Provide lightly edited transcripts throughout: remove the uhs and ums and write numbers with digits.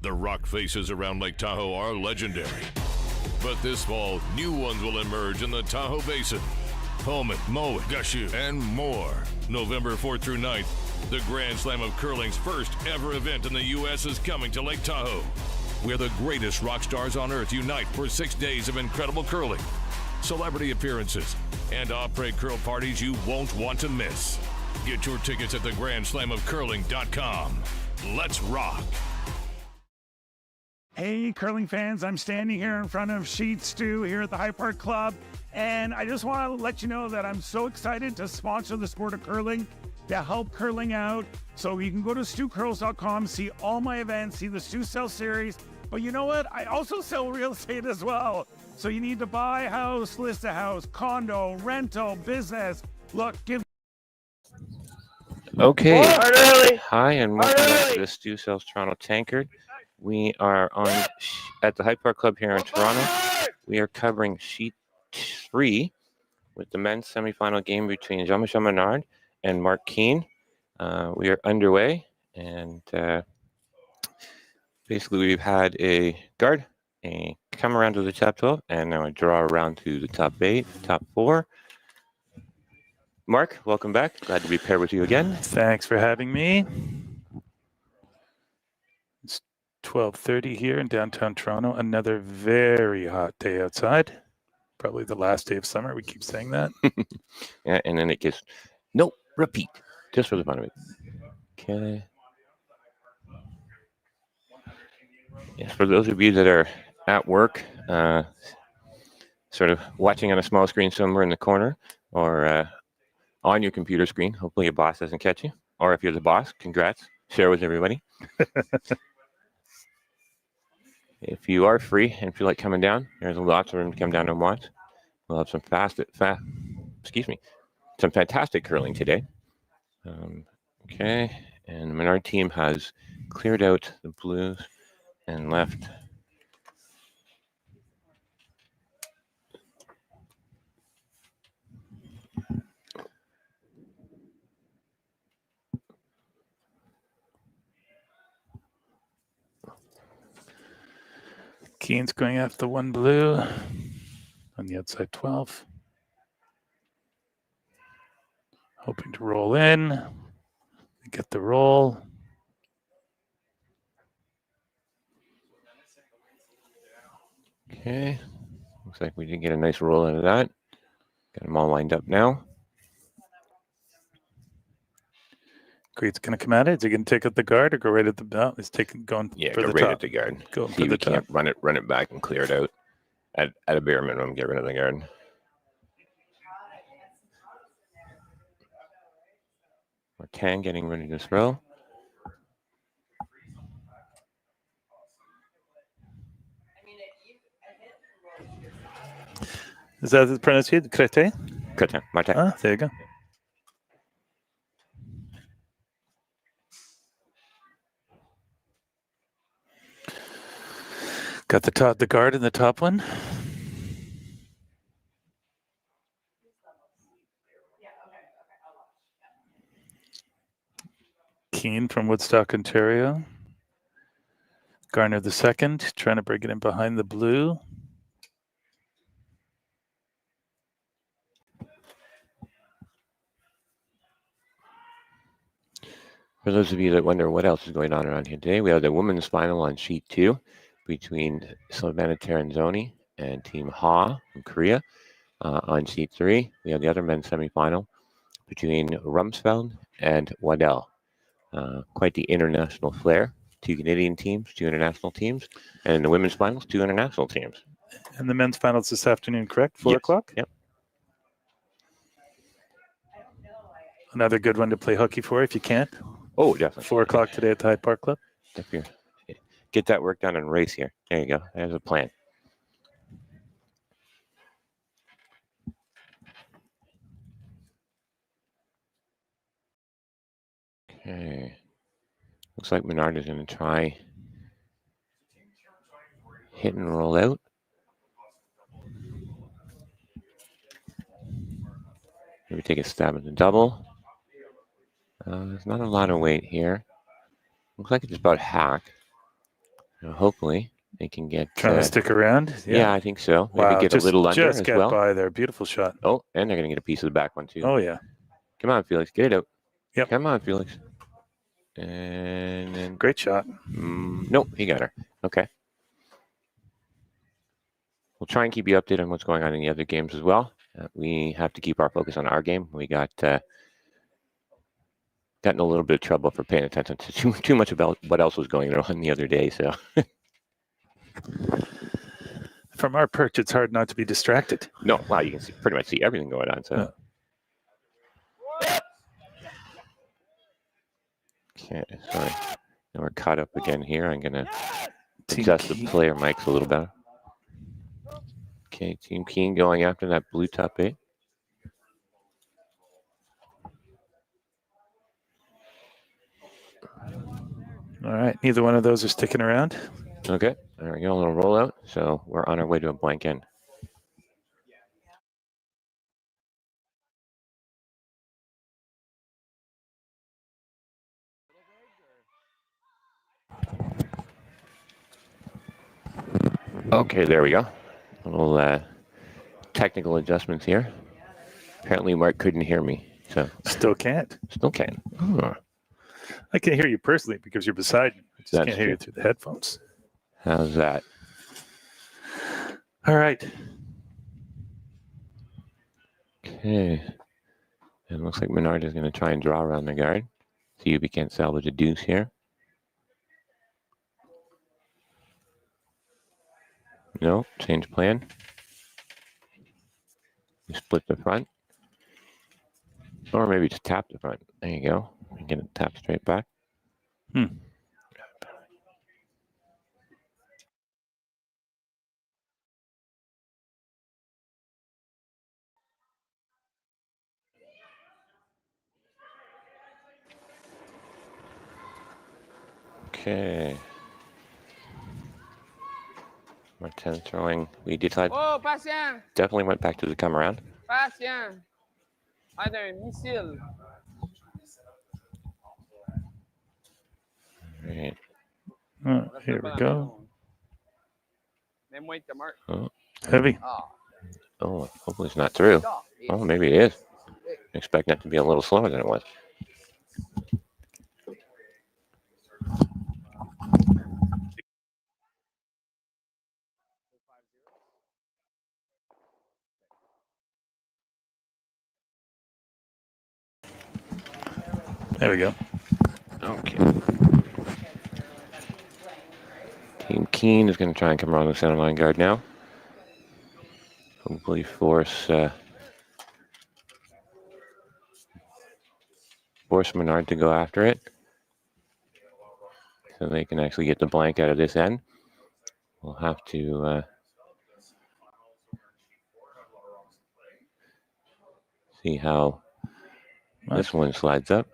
The rock faces around Lake Tahoe are legendary. But this fall, new ones will emerge in the Tahoe Basin. Pullman, Mowat, Gushue, and more. November 4th through 9th, the Grand Slam of Curling's first ever event in the U.S. is coming to Lake Tahoe, where the greatest rock stars on earth unite for 6 days of incredible curling, celebrity appearances, and après curl parties you won't want to miss. Get your tickets at thegrandslamofcurling.com. Let's rock. Hey, curling fans, I'm standing here in front of Sheet Stew here at the High Park Club, and I just want to let you know that I'm so excited to sponsor the sport of curling, to help curling out. So you can go to stewcurls.com, see all my events, see the Stew Sell series, but you know what? I also sell real estate as well. So you need to buy a house, list a house, condo, rental, business. Look, give. Okay. Hi, and welcome back to the Stew Sells Toronto Tankard. We are at the High Park Club here in Toronto. We are covering Sheet 3 with the men's semifinal game between Jean-Michel Menard and Mark Keane. We are underway, and basically we've had a guard come around to the top 12, and now a draw around to the top 8, top 4. Mark, welcome back. Glad to be paired with you again. Thanks for having me. It's 12:30 here in downtown Toronto. Another very hot day outside. Probably the last day of summer. We keep saying that. Yeah, and then it gets repeat, just for the fun of it. Okay. Yes, for those of you that are at work, sort of watching on a small screen somewhere in the corner, or on your computer screen, hopefully your boss doesn't catch you. Or if you're the boss, congrats. Share with everybody. If you are free and feel like coming down, there's lots of room to come down and watch. We'll have some some fantastic curling today. Okay, and the Menard team has cleared out the blues and left Keane's going after the one blue on the outside 12. Hoping to roll in. Get the roll. Okay, looks like we did get a nice roll out of that. Got them all lined up now. Great's going to come at it. Is he going to take out the guard or go right at the belt? He's going for the right top. at the guard. Go See for the we top. can't run it back and clear it out. At a bare minimum, get rid of the guard. Martin getting ready to throw. Is that the pronunciation? Crete? Martin. Ah, there you go. Got the guard in the top one. Keane from Woodstock, Ontario. Garner the second, trying to break it in behind the blue. For those of you that wonder what else is going on around here today, we have the women's final on Sheet 2 between Slovena Taranzoni and Team Ha from Korea. On Sheet 3, we have the other men's semifinal between Rumsfeld and Waddell. Quite the international flair. 2 Canadian teams, 2 international teams, and in the women's finals, 2 international teams. And the men's finals this afternoon, correct? 4 o'clock? Yep. Another good one to play hooky for if you can. Oh, definitely. 4 o'clock today at the High Park Club. Get that work done and race here. There you go. There's a plan. Okay. Looks like Menard is going to try hit and roll out. Maybe take a stab at the double. There's not a lot of weight here. Looks like it's about hack. Hopefully they can get. Trying to stick around. Yeah, I think so. Maybe Wow, get a little under just as get well. by there. Beautiful shot. Oh, and they're going to get a piece of the back one too. Oh yeah. Come on, Felix, get it out. Yep. Come on, Felix. And then Great shot. nope, he got her. Okay. We'll try and keep you updated on what's going on in the other games as well. We have to keep our focus on our game. We got got in a little bit of trouble for paying attention to too much about what else was going on the other day. So from our perch, it's hard not to be distracted. No, wow, you can pretty much see everything going on. So okay, sorry. Now we're caught up again here. I'm gonna adjust the player mics a little better. Okay, Team Keen going after that blue top 8. All right, neither one of those are sticking around. Okay, there we go, a little rollout. So we're on our way to a blank end. Okay, there we go. A little technical adjustments here. Apparently Mark couldn't hear me, so Still can't. still can. Oh, I can hear you personally because you're beside me. I just That's can't hear you true. through the headphones. how's that? All right. Okay. It looks like Menard is going to try and draw around the guard. See if he can't salvage a deuce here. No, change plan. You split the front. Or maybe just tap the front. There you go. And get it tapped straight back. Okay. Martin throwing. We decided Oh, patient, definitely went back to the come around. patient. Either missile. Right. Oh, here we go. Même moi que Mark. Heavy. Oh, hopefully it's not through. Oh, maybe it is. I expect that to be a little slower than it was. There we go. Okay. Team Keen is going to try and come around the center line guard now. Hopefully force Menard to go after it. So they can actually get the blank out of this end. We'll have to see how this one slides up.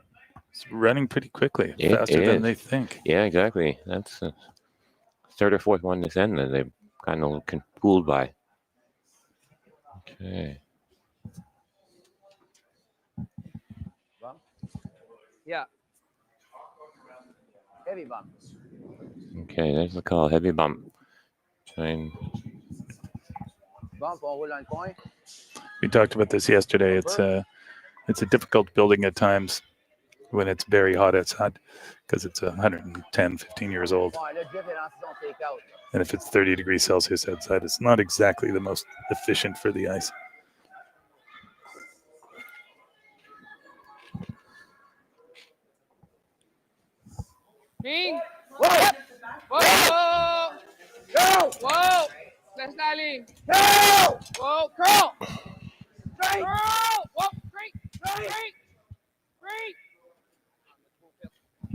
It's running pretty quickly, It faster than is. they think. Yeah, exactly. That's the third or fourth one this end that they've kind of fooled by. Okay. Yeah. Heavy bump. Okay, there's the call. Heavy bump. Try and Bump, on roule dans le coin. We talked about this yesterday. It's a difficult building at times when it's very hot outside because it's 110, 15 years old. Ouais, le drift est lancé son take-out. And if it's 30 degrees Celsius outside, it's not exactly the most efficient for the ice. King. Whoa! Whoa! Go! Whoa! Slash Nally. Go! Whoa! Curl! Straight! Curl! Whoa! Straight! Straight! Straight!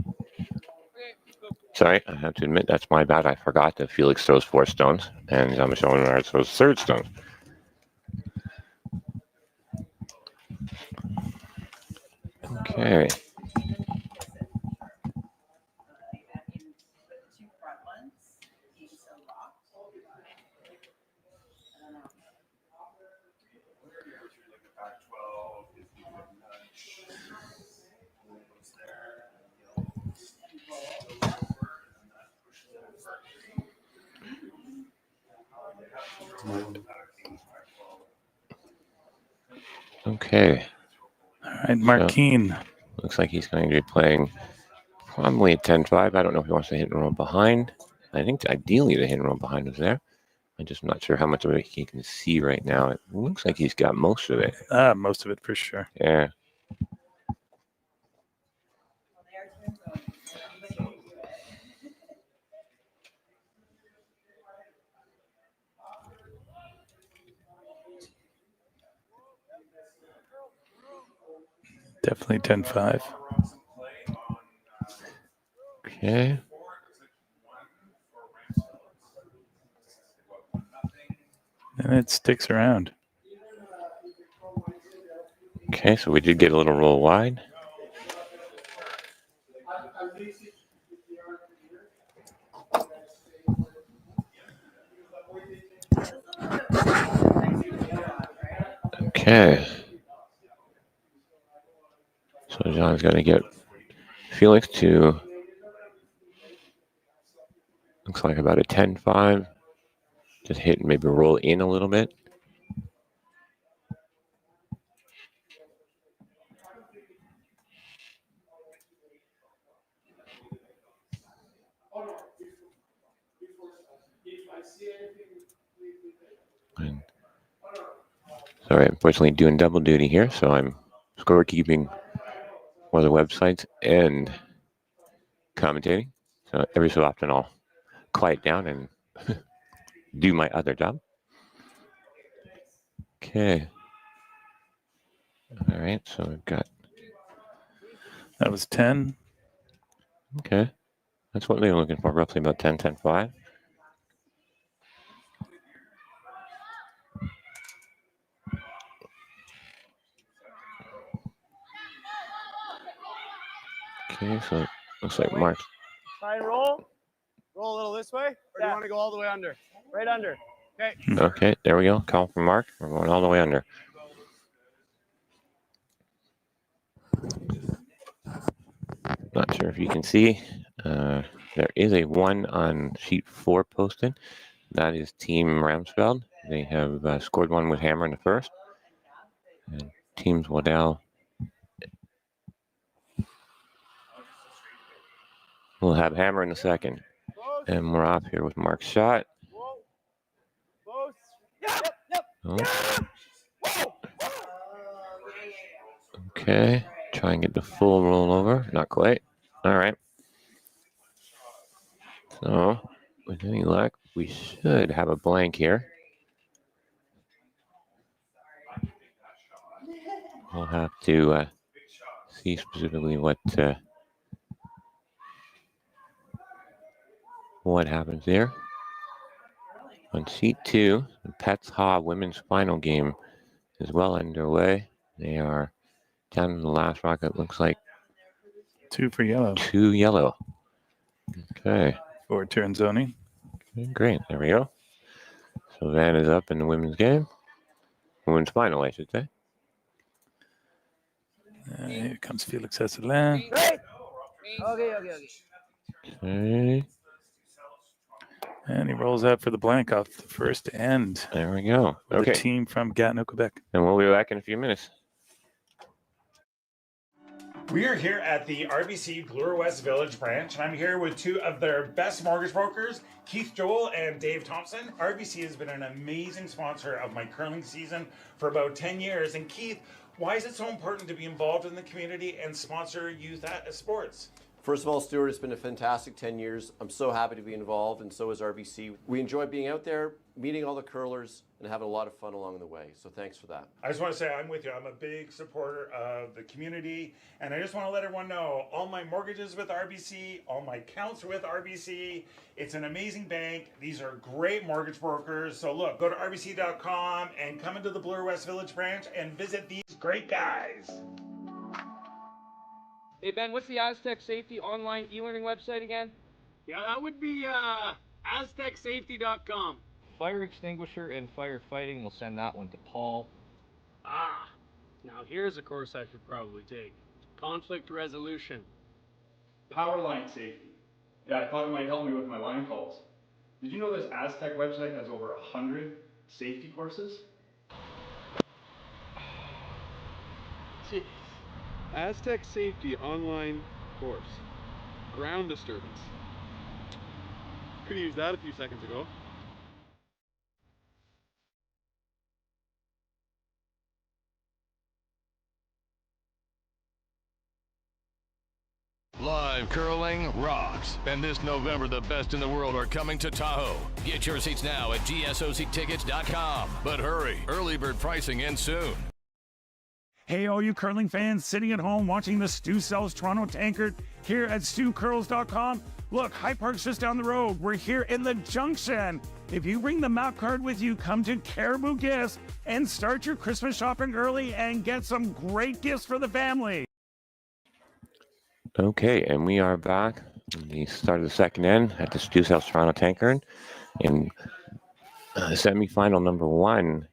Okay, go. sorry, I have to admit that's my bad. I forgot that Felix throws 4 stones and Jean-Michel Menard throws 3rd stone. Okay. Okay. All right, Mark So- Keane. Looks like he's going to be playing probably at 10-5. I don't know if he wants to hit and roll behind. I think ideally the hit and roll behind is there. I'm just not sure how much of it he can see right now. It looks like he's got most of it. Most of it for sure. Yeah. Definitely 10-5. Okay. And it sticks around. Okay, so we did get a little roll wide. Okay. So John's going to get Felix to, looks like about a 10-5. Just hit and maybe roll in a little bit. And sorry, unfortunately doing double duty here, so I'm scorekeeping for the websites and commentating. So every so often I'll quiet down and do my other job. Okay. All right, so we've got, That was 10. okay. That's what they were looking for, roughly about 10-5. Okay, so it looks like Mark. Try and roll. Roll a little this way, or do you want to go all the way under? Right under. Okay. Okay, there we go. Call from Mark. We're going all the way under. Not sure if you can see. There is a 1 on sheet 4 posted. That is Team Ramsfeld. They have scored 1 with hammer in the first. And Teams Waddell will have hammer in the second. Close. And we're off here with Mark's shot. Whoa. Close. Yep. Yep. Oh, Whoa. okay. Try and get the full rollover. Not quite. All right. So, with any luck, we should have a blank here. We'll have to see specifically what happens there. On sheet 2, the Pets Ha women's final game is well underway. They are down in the last rock. It looks like 2 for yellow. 2 yellow. Okay. For Teranzoni. Okay, great. There we go. So Van is up in the women's game. Women's final, I should say. Here comes Felix Esselin. Great. Okay. Okay. And he rolls out for the blank off the first end. There we go. The Okay. team from Gatineau, Quebec. And we'll be back in a few minutes. We are here at the RBC Bloor West Village branch, and I'm here with 2 of their best mortgage brokers, Keith Joel and Dave Thompson. RBC has been an amazing sponsor of my curling season for about 10 years. And Keith, why is it so important to be involved in the community and sponsor youth sports? First of all, Stuart, it's been a fantastic 10 years. I'm so happy to be involved, and so is RBC. We enjoy being out there, meeting all the curlers, and having a lot of fun along the way. So thanks for that. I just want to say I'm with you. I'm a big supporter of the community, and I just want to let everyone know all my mortgages with RBC, all my accounts with RBC. It's an amazing bank. These are great mortgage brokers. So look, go to rbc.com and come into the Bloor West Village branch and visit these great guys. Hey Ben, what's the Aztec Safety online e-learning website again? Yeah, that would be aztecsafety.com. Fire extinguisher and firefighting, we'll send that one to Paul. Now here's a course I should probably take. Conflict resolution. Power line safety. Yeah, I thought it might help me with my line calls. Did you know this Aztec website has over 100 safety courses? Aztec Safety online course. Ground disturbance. Could have used that a few seconds ago. Live curling rocks. And this November, the best in the world are coming to Tahoe. Get your seats now at gsoctickets.com. But hurry, early bird pricing ends soon. Hey, all you curling fans sitting at home watching the Stu Sells Toronto Tankard here at StuCurls.com. Look, High Park's just down the road. We're here in the Junction. If you bring the map card with you, come to Caribou Gifts and start your Christmas shopping early and get some great gifts for the family. Okay, and we are back at the start of the second end at the Stu Sells Toronto Tankard in semifinal number 1.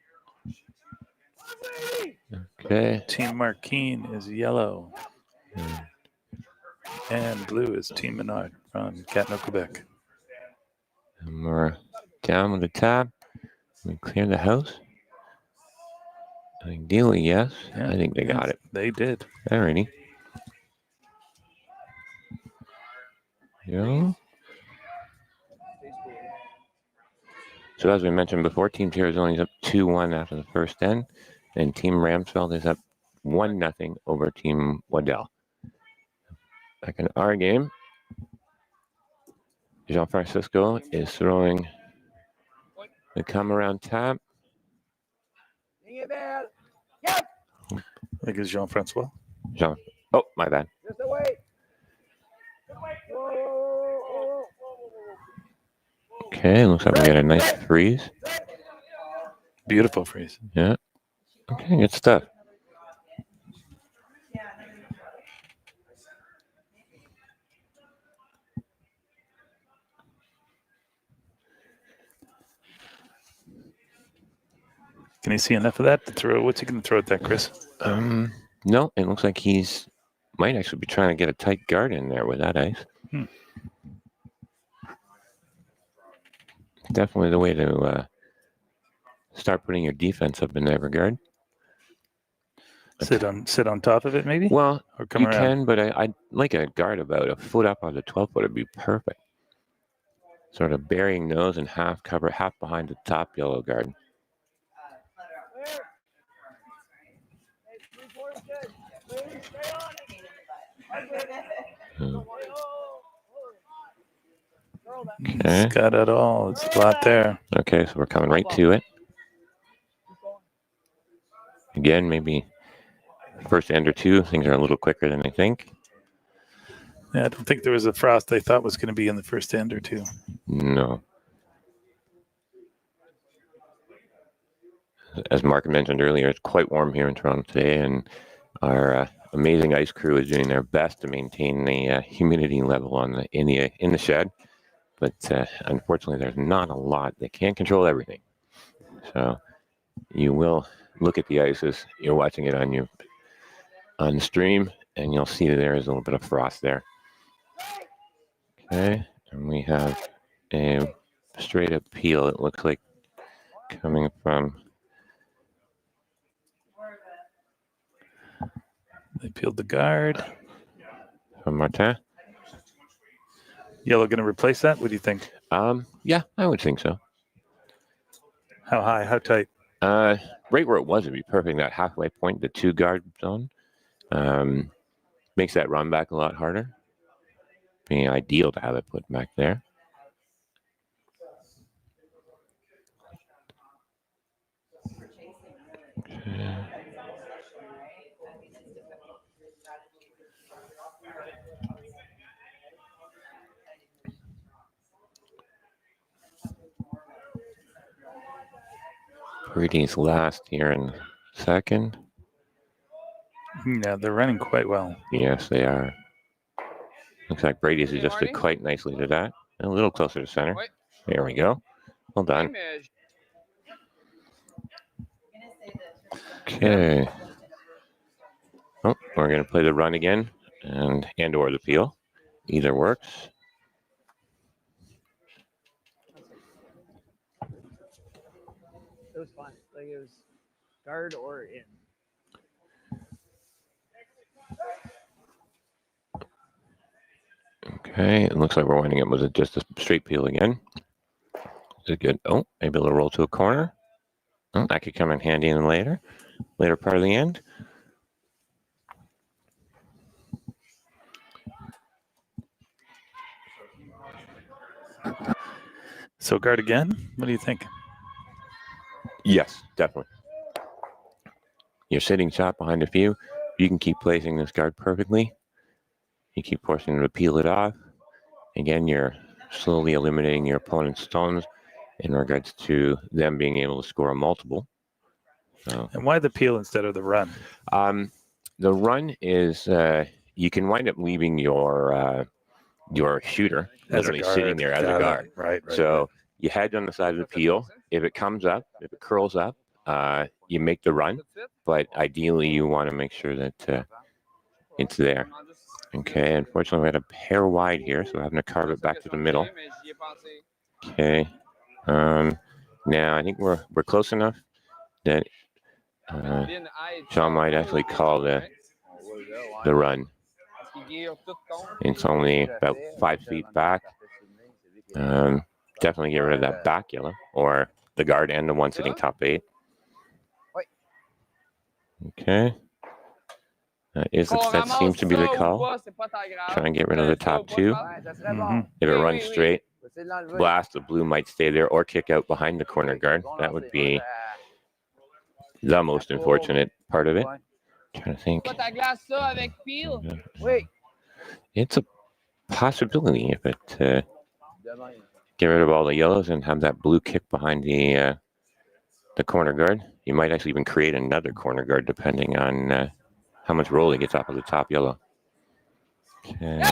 Okay. Team Marquine is yellow. And blue is Team Menard from Gatineau, Quebec. And we're down with the tap. We clear the house. Ideally, yes. Yeah, I think they got it. They did. Alrighty. Yeah. So as we mentioned before, Team Terrazoni is up 2-1 after the first end, and Team Ramsfeld is up 1-0 over Team Waddell. Back in our game, Jean Francisco is throwing the come around tap. I think it's Jean-Francois. Jean. Oh, my bad. Just away. Okay, looks like we got a nice freeze. Beautiful freeze. Yeah. Okay, good stuff. Can you see enough of that to throw? What's he going to throw at that, Chris? No, it looks like he's might actually be trying to get a tight guard in there with that ice. Definitely the way to start putting your defense up in every guard. Sit on top of it, maybe? Well, or come you around? can, but I'd like a guard about a foot up on the 12-foot would be perfect. Sort of burying nose and half cover, half behind the top yellow guard. Okay. It's got it all. It's a lot there. Okay, so we're coming right to it. Again, maybe first end or two, things are a little quicker than I think. Yeah, I don't think there was a frost they thought was going to be in the first end or two. No. As Mark mentioned earlier, it's quite warm here in Toronto today, and our amazing ice crew is doing their best to maintain the humidity level on in the shed. But unfortunately, there's not a lot. They can't control everything. So you will look at the ice as you're watching it on the stream, and you'll see that there is a little bit of frost there. Okay, and we have a straight up peel, it looks like, coming from. They peeled the guard. From Martin. Yellow going to replace that? What do you think? Yeah, I would think so. How high? How tight? Right where it was would be perfect. That halfway point, the 2-guard zone, makes that run back a lot harder. Being ideal to have it put back there. Okay. Brady's last here in second. Yeah, they're running quite well. Yes, they are. Looks like Brady's adjusted quite nicely to that. A little closer to center. There we go. Well done. Okay. Oh, we're going to play the run again and or the peel. Either works. It was fun. Like it was guard or in. Okay, it looks like we're winding up with just a straight peel again. Is it good? Oh, maybe a little roll to a corner. Oh, that could come in handy in later part of the end. So guard again. What do you think? Yes, definitely. You're sitting shot behind a few. You can keep placing this guard perfectly. You keep forcing them to peel it off. Again, you're slowly eliminating your opponent's stones in regards to them being able to score a multiple. So, And why the peel instead of the run? the run is you can wind up leaving your shooter literally sitting there as a guard. Right. So you hedge on the side of the peel. If it comes up, if it curls up, you make the run. But ideally, you want to make sure that it's there. Okay, unfortunately, we had a pair wide here, so we're having to carve it back to the middle. Okay. Now I think we're close enough that Sean might actually call the run. It's only about 5 feet back. Definitely get rid of that back yellow, or the guard and the one sitting top 8. Okay. That seems to be the call. Try and get rid of the top 2. If it runs straight, blast, the blue might stay there or kick out behind the corner guard. That would be the most unfortunate part of it. I'm trying to think. It's a possibility if it get rid of all the yellows and have that blue kick behind the corner guard. You might actually even create another corner guard depending on how much roll it gets off of the top yellow. Okay.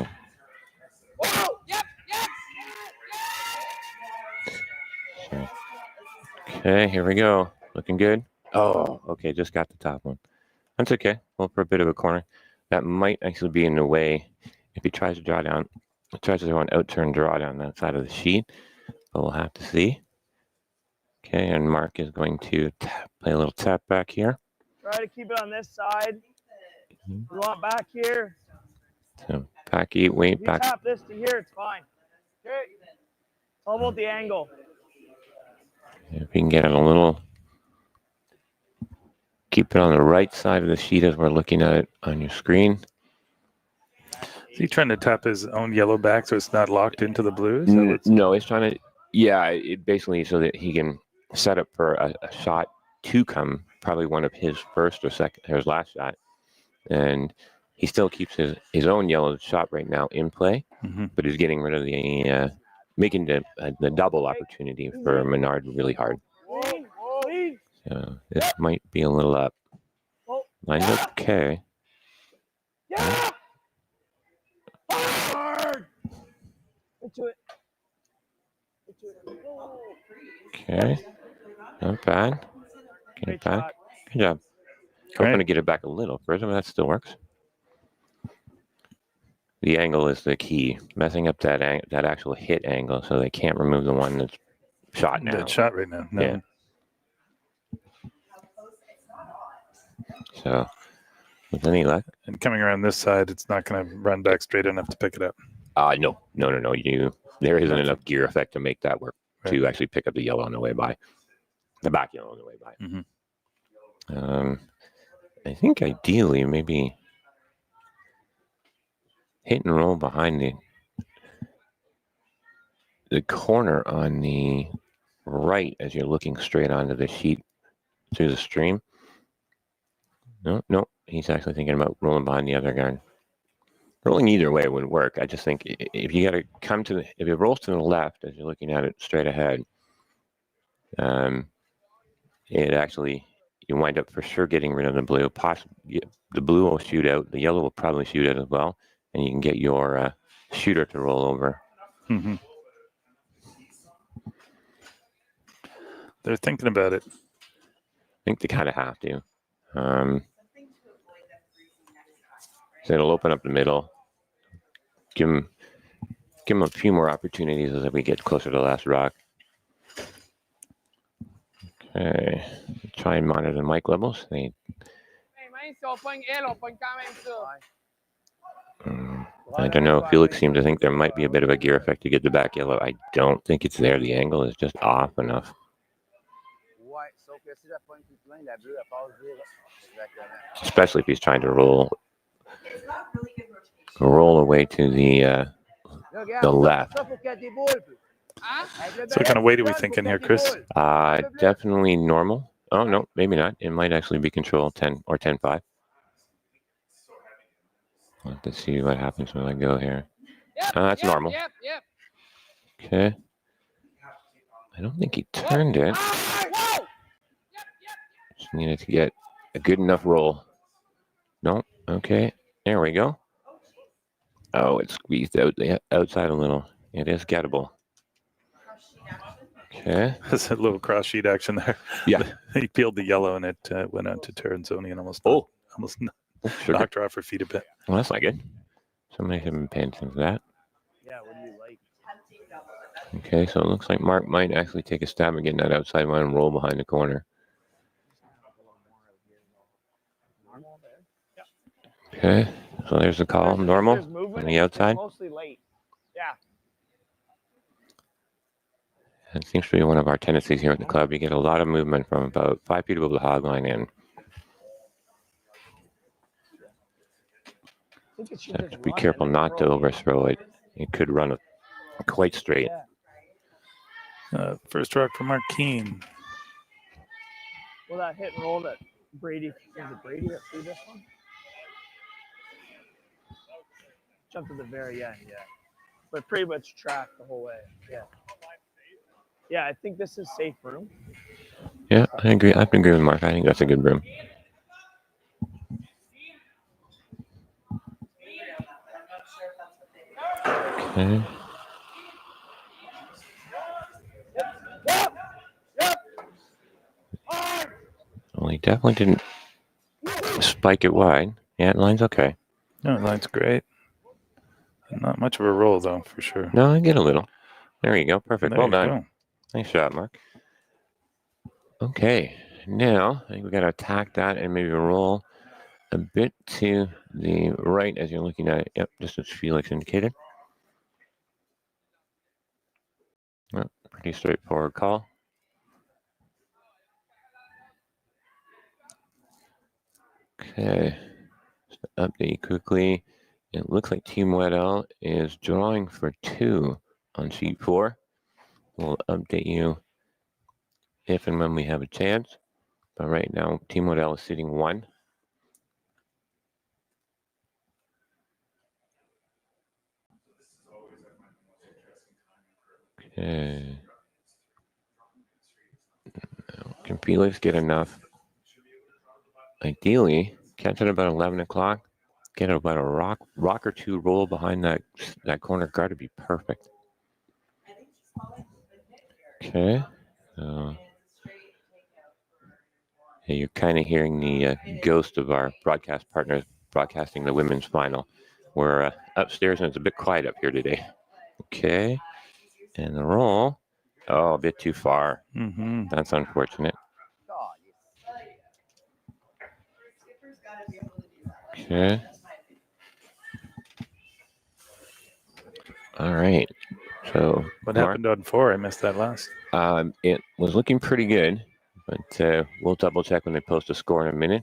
Okay, here we go. Looking good. Oh, okay, just got the top one. That's okay. Well, for a bit of a corner. That might actually be in the way if he tries to draw down, tries to do an out-turn draw down that side of the sheet, but we'll have to see. Okay, and Mark is going to play a little tap back here. Try to keep it on this side. You want back here. So back 8, wait, You back. tap this to here, it's fine. Okay. How about the angle? If we can get it a little, keep it on the right side of the sheet as we're looking at it on your screen. Is he trying to tap his own yellow back so it's not locked into the blues? No, he's trying to, yeah, it basically so that he can set up for a shot to come, probably one of his first or second, or his last shot. And he still keeps his own yellow shot right now in play, but he's getting rid of the, making the double opportunity for Menard really hard. So this might be a little up. Lined up okay. Yeah! Hard! Into it. Okay. Not bad. Get it back. Good job. I'm going to get it back a little first, but that still works. The angle is the key. Messing up that actual hit angle so they can't remove the one that's shot now. That's shot right now. No. Yeah. So, with any luck. And coming around this side, it's not going to run back straight enough to pick it up. No. There isn't enough gear effect to make that work to actually pick up the yellow on the way by. The back yellow on the way by. I think ideally maybe hit and roll behind the corner on the right as you're looking straight onto the sheet through the stream. No, he's actually thinking about rolling behind the other guard. Rolling either way would work. I just think if you got to come to if it rolls to the left as you're looking at it straight ahead, it actually, you wind up for sure getting rid of the blue. Possibly, the blue will shoot out. The yellow will probably shoot out as well, and you can get your shooter to roll over. They're thinking about it. I think they kind of have to. So it'll open up the middle. Give him a few more opportunities as we get closer to the last rock. Okay, try and monitor the mic levels. They main, si on pogne elle, on pogne quand même ça. I don't know. Felix seemed to think there might be a bit of a gear effect to get the back yellow. I don't think it's there. The angle is just off enough. Ouais, sauf que si la pogne tout plein, la bleue, elle passe vite. Exactement. Especially if he's trying to roll away to the left. Ça, faut qu'elle déboule. Hein? So what kind of weight are we thinking here, Chris? Definitely normal. Oh, no, maybe not. It might actually be control 10 or 10.5. Let's see what happens when I go here. That's normal. Yep. Okay. I don't think he turned it. Whoa! Just needed to get a good enough roll. No. Okay. There we go. Oh, it's squeezed out the outside a little. It is gettable. Okay. There's a little cross sheet action there. Yeah. He peeled the yellow and it went out to Terranzoni and almost Sugar. knocked her off her feet a bit. Well, that's not good. Somebody should have been paying attention to that. Yeah, what do you like? Okay, so it looks like Mark might actually take a stab at getting that outside one and roll behind the corner. Okay, so there's the call, normal on the outside. Mostly late. Yeah. It seems to be one of our tendencies here at the club. You get a lot of movement from about 5 feet above the hog line in. Have to be careful not to overthrow it. It could run quite straight. First rock for Mark Keane. Well, that hit and roll that Brady, is it Brady that threw this one? Jumped to the very end, yeah. But pretty much tracked the whole way, yeah. Yeah, I think this is safe room. Yeah, I agree. I agree with Mark. I think that's a good room. Okay. Well, he definitely didn't spike it wide. Yeah, it line's okay. No, line's great. Not much of a roll, though, for sure. No, I get a little. There you go. Perfect. There Well you done. go. Nice shot, Mark. Okay. Now, I think we got to attack that and maybe roll a bit to the right as you're looking at it. Yep, just as Felix indicated. Well, pretty straightforward call. Okay. Just to update quickly. It looks like Team Weddell is drawing for 2 on sheet 4. We'll update you if and when we have a chance. But right now, Team Weddell is sitting 1. Okay. Now, can Felix get enough? Ideally, catch it about 11 o'clock. Get about a rock or 2 roll behind that corner guard to be perfect. Okay. So yeah, you're kind of hearing the ghost of our broadcast partners broadcasting the women's final. We're upstairs and it's a bit quiet up here today. Okay. And the roll. Oh, a bit too far. Mm-hmm. That's unfortunate. Okay. All right. So What happened on 4? I missed that last. It was looking pretty good, but we'll double check when they post a score in a minute.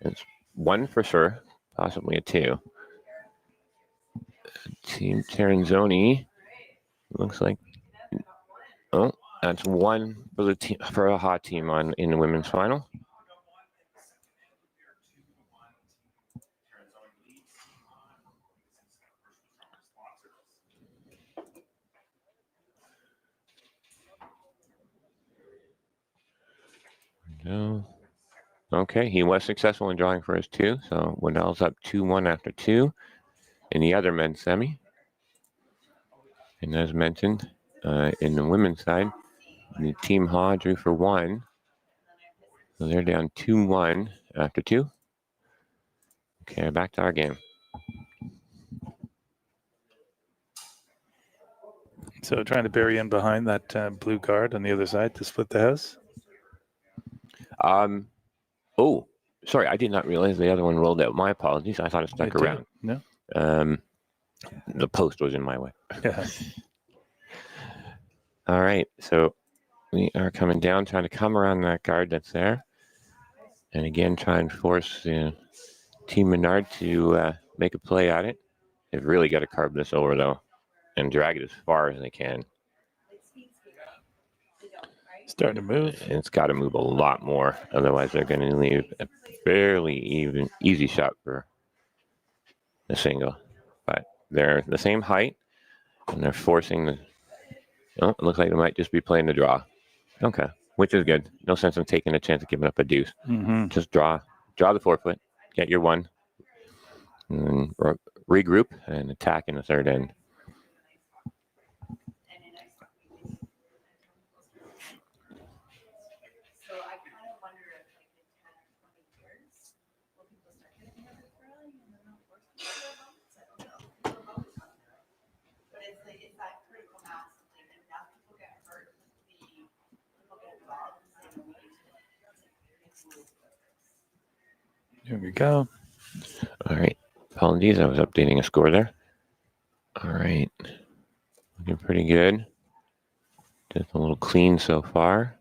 It's 1 for sure, possibly a 2. Team Terranzoni looks like. Oh, that's 1 for the team for a hot team in the women's final. No. Okay, he was successful in drawing for his 2, so Weddell's up 2-1 after 2 in the other men's semi. And as mentioned, in the women's side, the Team Ha drew for 1. So they're down 2-1 after 2. Okay, back to our game. So trying to bury in behind that blue guard on the other side to split the house. Oh, Sorry, I did not realize the other one rolled out. My apologies. I thought it stuck Me too. around. No. The post was in my way. Yeah. All right, so we are coming down, trying to come around that guard that's there. And again, try and force Team Menard to make a play at it. They've really got to carve this over, though, and drag it as far as they can. Starting to move. And it's got to move a lot more. Otherwise, they're going to leave a fairly easy shot for the single. But they're the same height, and they're forcing the... Oh, it looks like they might just be playing the draw. Okay, which is good. No sense in taking a chance of giving up a deuce. Mm-hmm. Just draw the forefoot, get your one, and then regroup and attack in the third end. Here we go. All right. Apologies, I was updating a score there. All right. Looking pretty good. Just a little clean so far.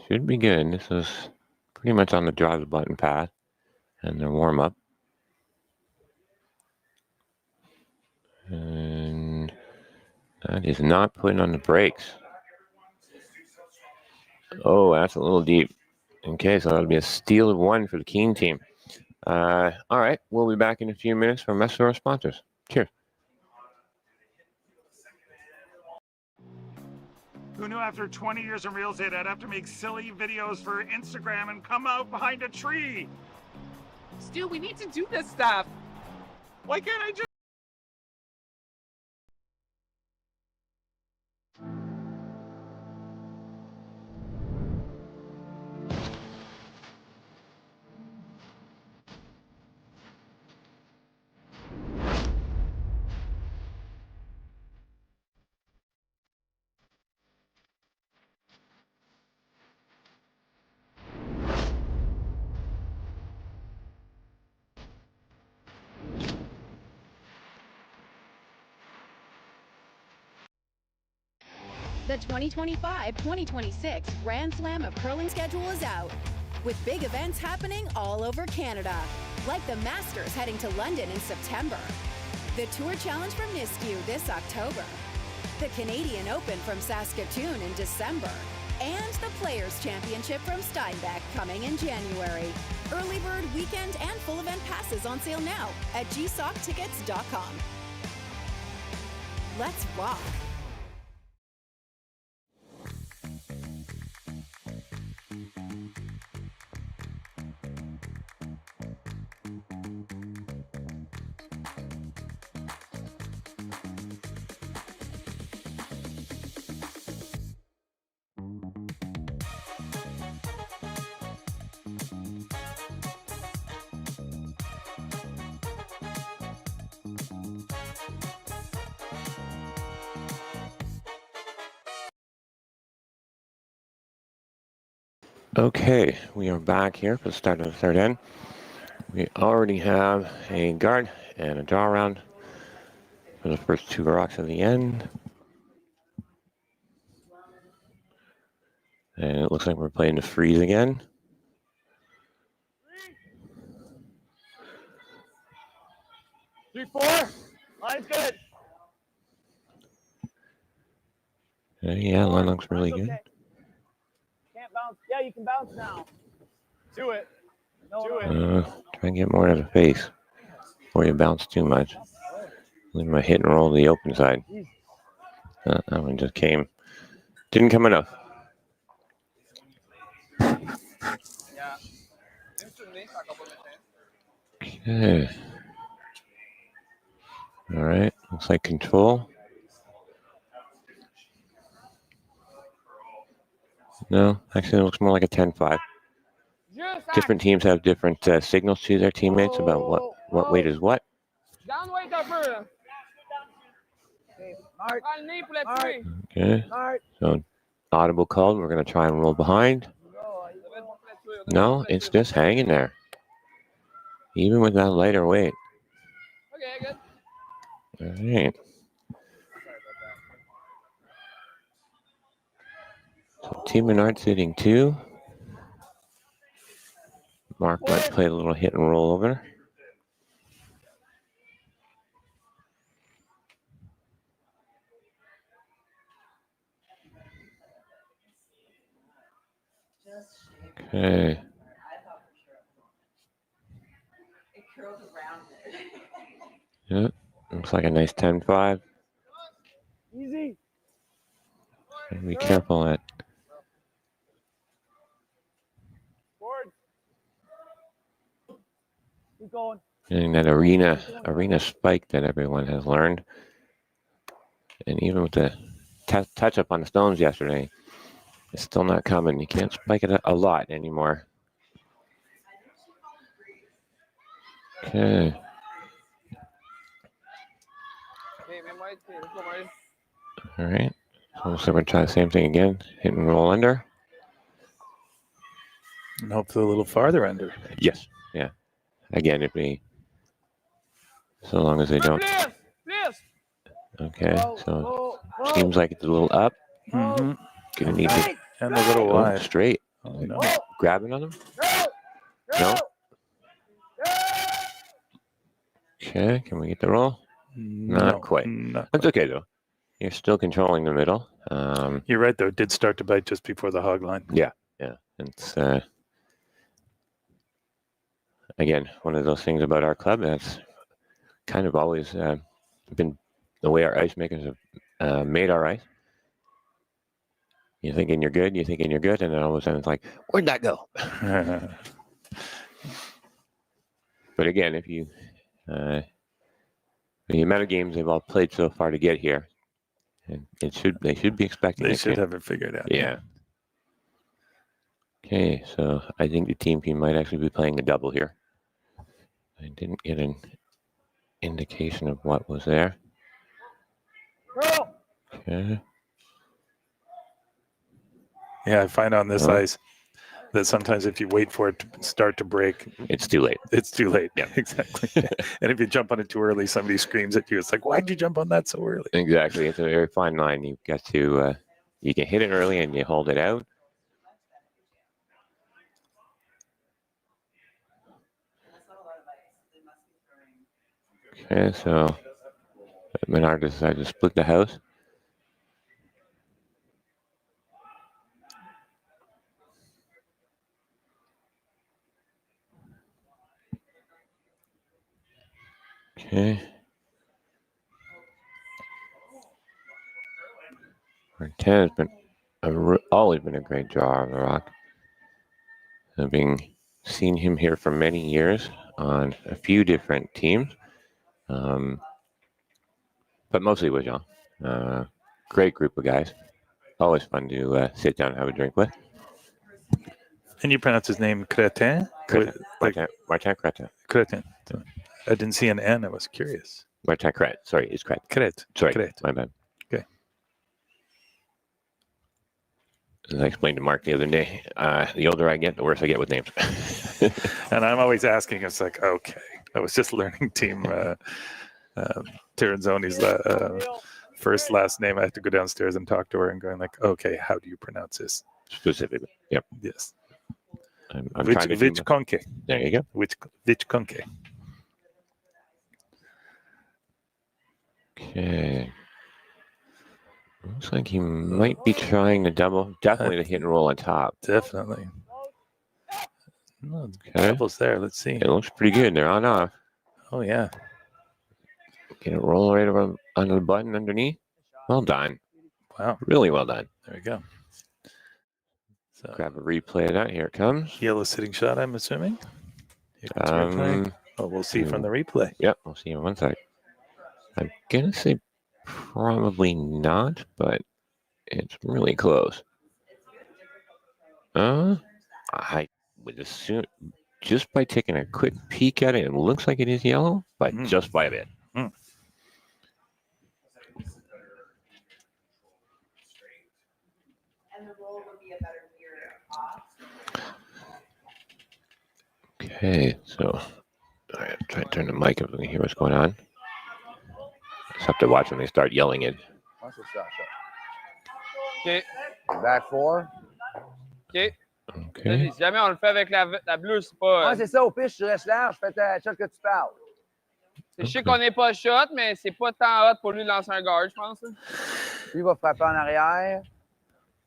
Should be good. This is pretty much on the draw the button path and their warm up. And that is not putting on the brakes. Oh, that's a little deep. Okay, so that'll be a steal of one for the Keene team. All right, we'll be back in a few minutes from message our sponsors. Cheers. Who knew after 20 years in real estate I'd have to make silly videos for Instagram and come out behind a tree? Stu, we need to do this stuff. Why can't I just... The 2025-2026 Grand Slam of Curling schedule is out, with big events happening all over Canada, like the Masters heading to London in September, the Tour Challenge from Nisku this October, the Canadian Open from Saskatoon in December, and the Players' Championship from Steinbeck coming in January. Early bird weekend and full event passes on sale now at gsoctickets.com. Let's rock! Okay, we are back here for the start of the third end. We already have a guard and a draw round for the first two rocks of the end. And it looks like we're playing the freeze again. Three, four. Line's good. Yeah, line looks really Line's good. okay. Can't bounce. Yeah, you can bounce now. Do it. Do it. Try and get more of the face before you bounce too much. Leave my hit and roll to the open side. That one just came. Didn't come enough. Okay. All right. Looks like control. No, actually, it looks more like a 10-5. Different teams have different signals to their teammates about what weight is what. Down weight up further. Okay. So audible called. We're going to try and roll behind. No, it's just hanging there. Even with that lighter weight. Okay, good. All right. So Team Menard sitting 2. Mark might play a little hit and roll over. Okay. Yep. Looks like a nice 10-5. Easy. Be careful at Forward. Keep going. getting that arena spike that everyone has learned. And even with the touch up on the stones yesterday, it's still not coming. You can't spike it a lot anymore. Okay. Hey, man, Mike. Hey, let's go, Marty. All right. So we're going to try the same thing again. Hit and roll under. And hopefully a little farther under. Yes. Yeah. Again, if we, so long as they don't. Please. Okay. So seems like it's a little up. Mm-hmm. Gonna need to. And a little wide. Straight. Oh, no. Grabbing on them? No. Okay. Can we get the roll? Not quite. That's okay though. You're still controlling the middle. You're right though. It did start to bite just before the hog line. Yeah. Yeah. It's again one of those things about our club that's kind of always been the way our ice makers have made our ice. You're thinking you're good, and then all of a sudden it's like, where'd that go? But again, if you the amount of games they've all played so far to get here, and they should be expecting. They should have it figured out. Yeah. Okay, so I think the team might actually be playing a double here. I didn't get an indication of what was there. Okay. Yeah, I find on this ice that sometimes if you wait for it to start to break, it's too late. It's too late. Yeah, exactly. And if you jump on it too early, somebody screams at you. It's like, why'd you jump on that so early? Exactly. It's a very fine line. You've got to, you can hit it early and you hold it out. Okay, so Menard decided to split the house. Okay. Martin has been always been a great drawer on the rock. Having seen him here for many years on a few different teams, but mostly with Jean. Great group of guys. Always fun to sit down and have a drink with. And you pronounce his name Cretin? Martin Cretin. Cretin. I didn't see an N. I was curious. Martin Cret. Sorry, it's Cret. Cret. Sorry, Cret. my bad. Okay. As I explained to Mark the other day, the older I get, the worse I get with names. And I'm always asking, it's like, okay, I was just learning team Tiranzoni's first last name. I had to go downstairs and talk to her and going like, okay, how do you pronounce this? Specifically. Yep. Yes. I'm trying to Vich Conke. There you go. Vich Conke. Okay. Looks like he might be trying to double. Definitely to hit and roll on top. Definitely. No, Okay. doubles there. Let's see. It looks pretty good. They're on off. Oh, yeah. Get it roll right over under the button underneath. Well done. Wow. Really well done. There we go. So grab a replay of that. Here it comes. Yellow sitting shot, I'm assuming. We'll see from the replay. Yep, we'll see in 1 sec. I'm gonna say probably not, but it's really close. I would assume just by taking a quick peek at it, it looks like it is yellow, but just by a bit. Okay, so I have to try and turn the mic up so we can hear what's going on. Just have to watch when they start yelling it. Ouais, c'est ça, ça. OK. Back 4. OK. Okay. Si jamais on le fait avec la bleue, c'est pas. Ouais, c'est ça. Au pire, je reste large. Fais ta shot que tu parles. Je sais qu'on n'est pas shot, mais c'est pas tant hot pour lui de lancer un guard, je pense. Lui va frapper en arrière.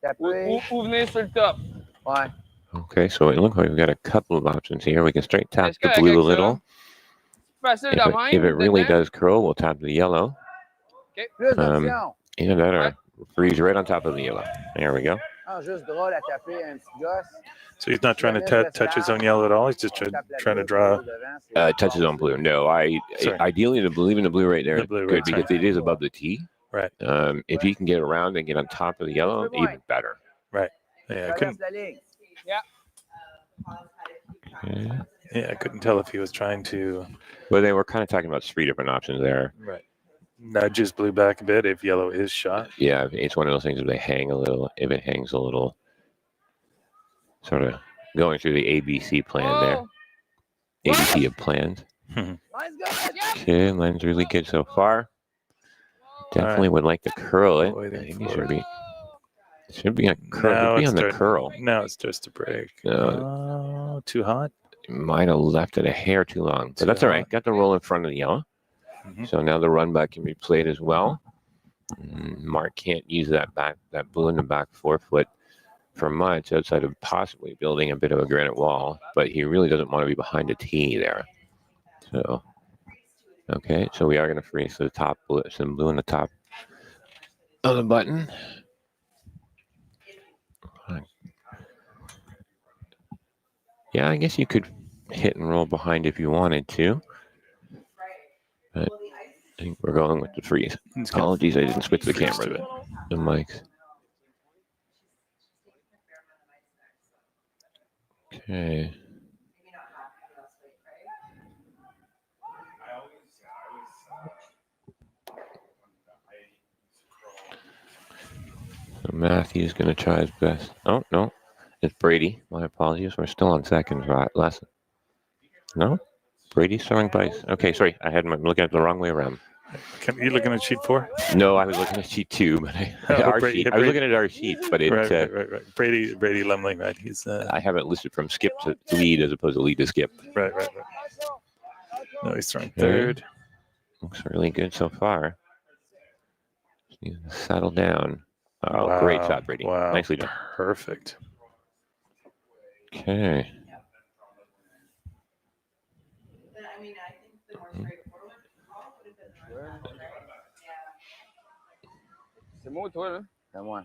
Taper. Ou venir sur le top. Ouais. Okay, so it looks like we've got a couple of options here. We can straight tap Est-ce the que blue a avec ça, little. Facile de même. If it really dedans. does curl, we'll tap the yellow. OK. Plus d'options. Either that or freeze right on top of the yellow. There we go. Ah, juste droit à taper un petit gosse. So he's not trying to touch his own yellow at all. He's just trying to draw. Touch his own blue. No, Sorry. ideally the blue, even the blue right there, The is blue, good right, because sorry. it is above the tee. Right. If he can get around and get on top of the yellow, even better. Right. Yeah, I couldn't. La ligne. Yeah. Okay. Yeah, I couldn't tell if he was trying to Well, they were kind of talking about 3 different options there. nudge his blue back a bit if yellow is shot. Yeah, it's one of those things if they hang a little, if it hangs a little, sort of going through the ABC plan there. ABC of plans. Okay, mine's really good so far. Definitely would like to curl it. I think he should be on curl. Now Should be it's on the starting- curl. Now it starts to break. No, too hot. Might have left it a hair too long, but that's all right. Got the roll in front of the yellow. So now the run back can be played as well. Mark can't use that blue in the back 4 foot for much outside of possibly building a bit of a granite wall, but he really doesn't want to be behind the tee there. So, okay, so we are going to freeze the top blue, some blue in the top of the button. Yeah, I guess you could hit and roll behind if you wanted to. But I think we're going with the freeze. Apologies, I didn't switch the freeze camera to it. the mics. Okay. So Matthew's going to try his best. Oh, no. It's Brady. My apologies. We're still on seconds, right? Lesson. No? Brady's throwing bites. Okay, sorry. I'm looking at the wrong way around. You looking at sheet 4? No, I was looking at sheet 2, but our Brady- sheet. I was looking at our sheet, but it. Right. Brady Lemling, right? He's I have it listed from skip to lead as opposed to lead to skip. right. No, he's throwing Okay. third. Looks really good so far. Just need to settle down. Oh, great shot, Brady. Wow. Nicely done. Perfect. Okay. C'est moi ou toi, là? C'est moi.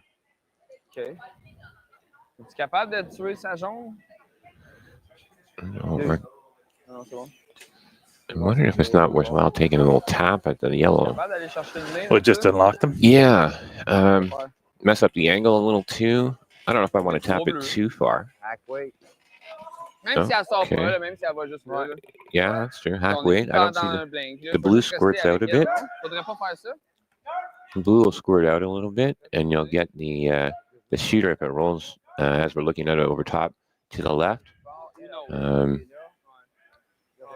OK. Es-tu capable de tuer sa jaune? Over. Non, c'est bon. I'm wondering if it's not worthwhile taking a little tap at the yellow. Capable d'aller chercher le nez? Well, it just unlocked them? Yeah. Mess up the angle a little too. I don't know if I want to tap it too far. Hack weight. Même si elle sort Okay. pas, là, même si elle va juste là. là. Yeah, that's true. Hack On est weight. I don't dans see un the, blink, là. the Faut blue juste squirts rester out a avec elle. bit. Faudrait pas faire ça. The blue will squirt out a little bit, and you'll get the shooter if it rolls as we're looking at it over top to the left.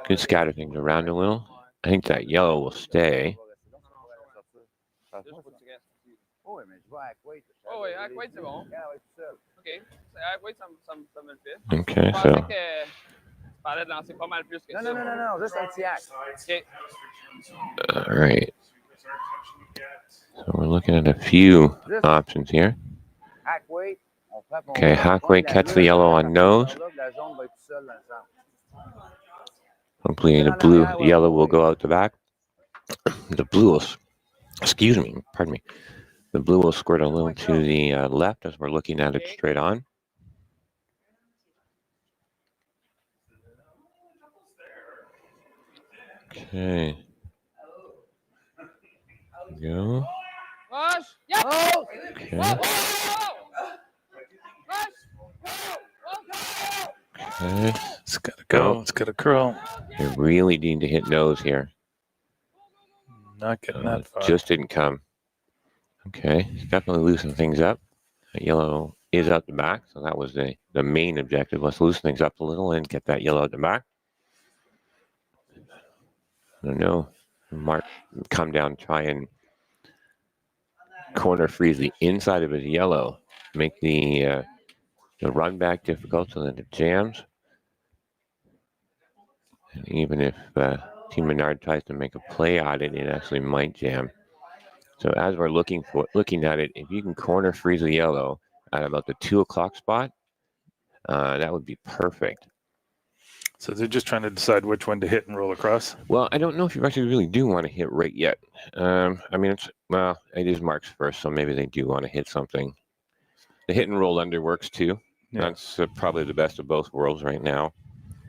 Could scatter things around a little. I think that yellow will stay. Oh, mais je vois hack weight. Oh, oui, hack weight, c'est bon. OK. Hack weight, ça me le fait. Okay, Je pensais so que tu parlais de lancer pas mal plus que ça. Non, juste un petit hack. OK. all right. So we're looking at a few options here. Hack weight. On frappe, on Okay, va hack prendre weight la catch the bleue, yellow on on va nose. là, la jaune va être toute seule dans le centre. Hopefully the yellow will go out the back. The blue will, excuse me, pardon me. The blue will squirt a little to the left as we're looking at it straight on. Okay. Go. Rush! Yep! Okay. Rush! Okay. It's got to go. It's got to curl. You really need to hit nose here. Not getting that far. Just didn't come. Okay, definitely loosen things up. That yellow is out the back, so that was the main objective. Let's loosen things up a little and get that yellow out the back. don't know. Mark come down, try and corner freeze the inside of his yellow, make the run back difficult so that it jams. And even if Team Menard tries to make a play on it, it actually might jam. So as we're looking at it, if you can corner freeze the yellow at about the 2 o'clock spot, that would be perfect. So they're just trying to decide which one to hit and roll across? Well, I don't know if you actually really do want to hit right yet. I mean, it is Mark's first, so maybe they do want to hit something. The hit and roll under works too. Yeah. That's probably the best of both worlds right now.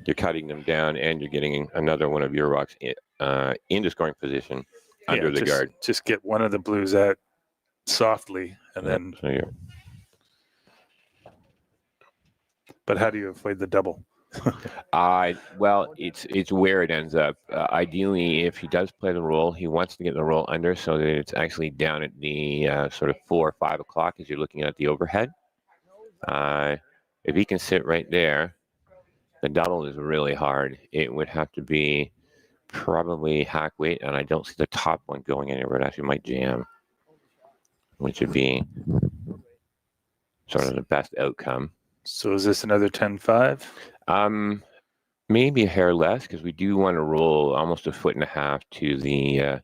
You're cutting them down, and you're getting another one of your rocks into scoring position under the guard. Just get one of the blues out softly, and then... So you're... But how do you avoid the double? Well, it's where it ends up. Ideally, if he does play the roll, he wants to get the roll under so that it's actually down at the sort of 4 or 5 o'clock as you're looking at the overhead. If he can sit right there, the double is really hard. It would have to be probably hack weight, and I don't see the top one going anywhere. It actually might jam, which would be sort of the best outcome. So is this another 10-5? Maybe a hair less, because we do want to roll almost 1.5 feet to the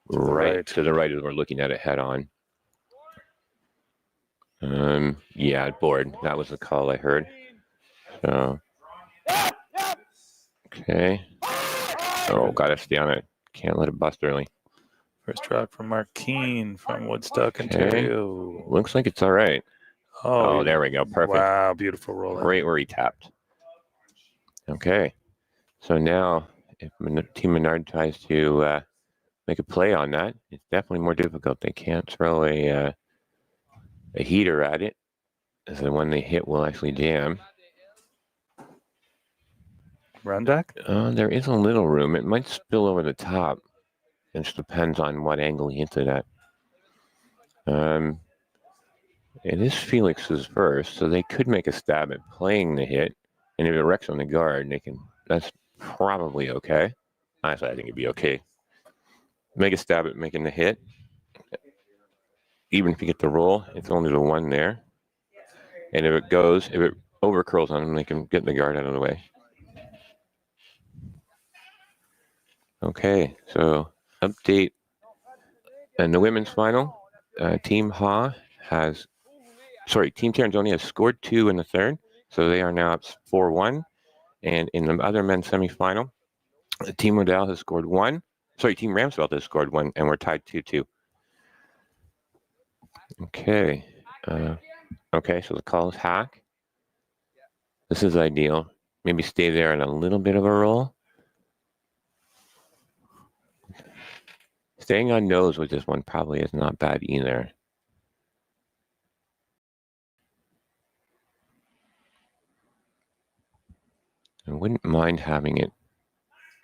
right. To the right as we're looking at it head on. Yeah, board. That was the call I heard. So, okay. Oh, gotta stay on it. Can't let it bust early. First rock from Mark Keane from Woodstock, Ontario. Looks like it's all right. Oh, there we go. Perfect. Wow, beautiful roll. Right where he tapped. Okay. So now, if Team Menard tries to make a play on that, it's definitely more difficult. They can't throw a heater at it, as the one they hit will actually jam. Round deck? There is a little room. It might spill over the top. It just depends on what angle he hits it at. It is Felix's first, so they could make a stab at playing the hit. And if it wrecks on the guard, that's probably okay. Honestly, I think it'd be okay. Make a stab at making the hit. Even if you get the roll, it's only the one there. And if it overcurls on them, they can get the guard out of the way. Okay, so update. In the women's final, Team Terranzoni has scored 2 in the third, so they are now up 4-1. And in the other men's semifinal, Team Modell has scored 1. Team Ramsfeld has scored 1, and we're tied 2-2. Okay. Okay, so the call is hack. This is ideal. Maybe stay there in a little bit of a roll. Staying on nose with this one probably is not bad either. I wouldn't mind having it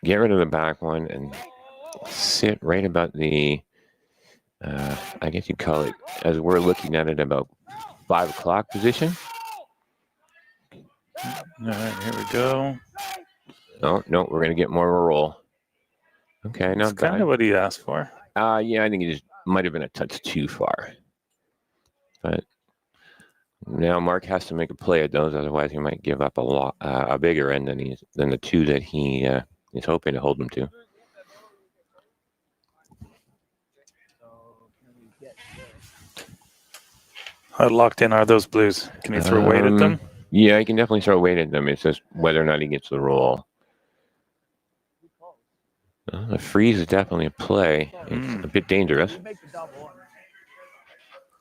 get rid of the back one and sit right about the, I guess you'd call it, as we're looking at it, about 5 o'clock position. All right, here we go. Oh, no, we're going to get more of a roll. Okay, not bad. That's kind of what he asked for. Yeah, I think it just might have been a touch too far. But now Mark has to make a play at those, otherwise he might give up a bigger end than the 2 that he is hoping to hold them to. How locked in are those blues? Can you throw weight at them? Yeah, he can definitely throw weight at them. It's just whether or not he gets the roll. The freeze is definitely a play. It's a bit dangerous.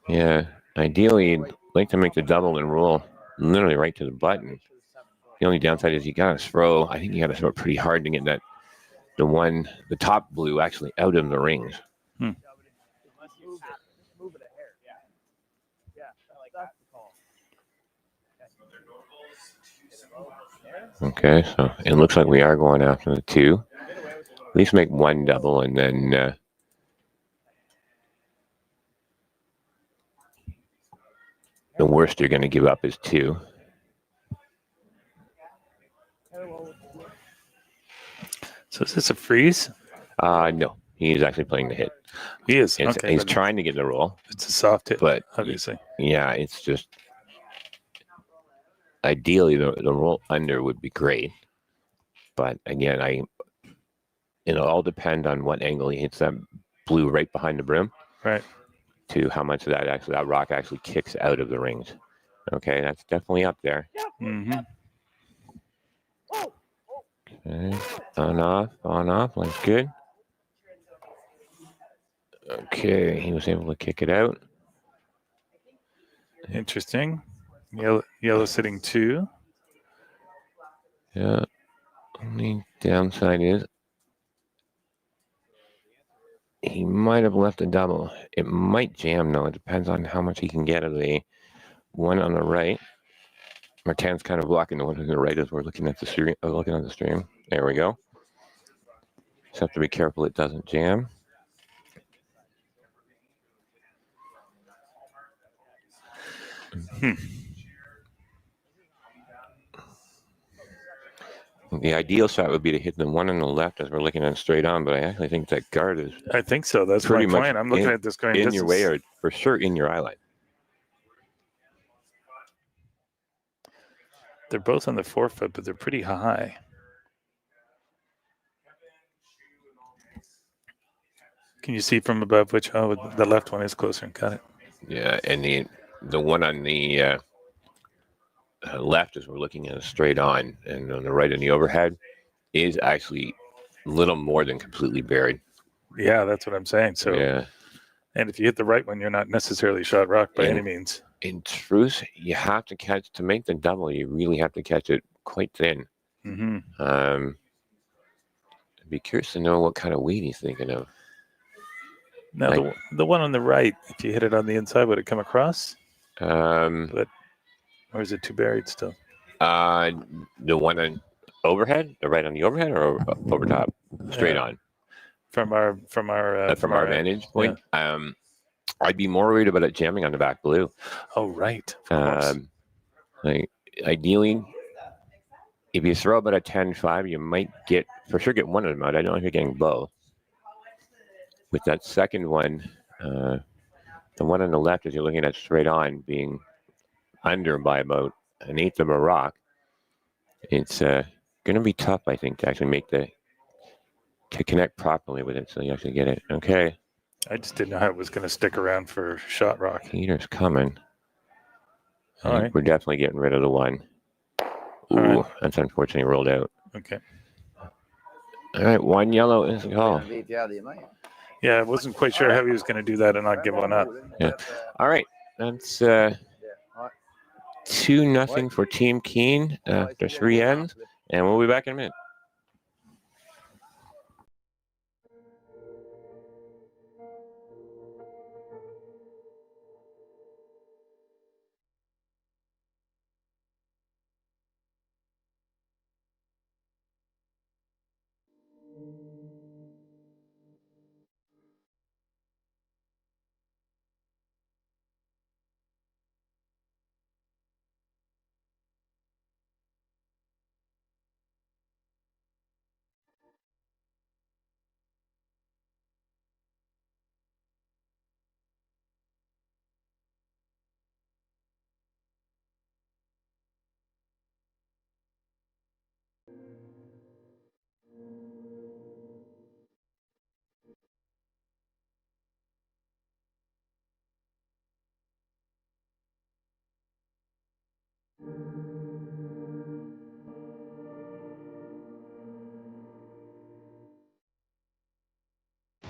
Yeah, ideally, you'd like to make the double and roll literally right to the button. The only downside is you gotta throw. I think you gotta throw it pretty hard to get the top blue actually out of the rings. Okay, so it looks like we are going after the 2. At least make 1 double, and then the worst you're going to give up is 2. So is this a freeze? No, he's actually playing the hit. He is. It's, Okay. he's trying to get the roll. It's a soft hit, but obviously. Yeah, it's just ideally the roll under would be great. But again, it'll all depend on what angle he hits that blue right behind the brim. Right. To how much of that rock actually kicks out of the rings. Okay, that's definitely up there. Mm-hmm. Okay, on off, that's good. Okay, he was able to kick it out. Interesting. Yellow sitting 2. Yeah. Only downside is he might have left a double. It might jam though. It depends on how much he can get of the one on the right. Martin's kind of blocking the one on the right as we're looking at the stream. Looking on the stream. There we go. Just have to be careful it doesn't jam. The ideal shot would be to hit the one on the left as we're looking at it straight on, but I actually think that guard is. I think so. That's pretty my much point. I'm looking at this going in your way, or for sure in your eye line. They're both on the forefoot, but they're pretty high. Can you see from above which? Oh, the left one is closer. Got it. Yeah, and the one on the left, as we're looking at it straight on, and on the right in the overhead, is actually a little more than completely buried. Yeah, that's what I'm saying. So, yeah. And if you hit the right one, you're not necessarily shot rock by any means. In truth, you have to catch to make the double. You really have to catch it quite thin. Mm-hmm. I'd be curious to know what kind of weight he's thinking of. Now, the one on the right, if you hit it on the inside, would it come across? Or is it too buried still? The one on overhead, the right on the overhead, or over top, straight on. From our vantage point, I'd be more worried about it jamming on the back blue. Oh, right. Like ideally, if you throw about a 10-5, you might for sure get one of them out. I don't know if you're getting both. With that second one, the one on the left, as you're looking at straight on, being under by about an eighth of a rock, it's going to be tough, I think, to actually to connect properly with it, so you actually get it. Okay. I just didn't know how it was going to stick around for shot rock. Peter's coming. All right. We're definitely getting rid of the one. Ooh, right. That's unfortunately rolled out. Okay. All right, one yellow is a call. Yeah, I wasn't quite sure how he was going to do that and not give one up. Yeah. All right. That's 2-0 for Team Keene after 3 ends, and we'll be back in a minute.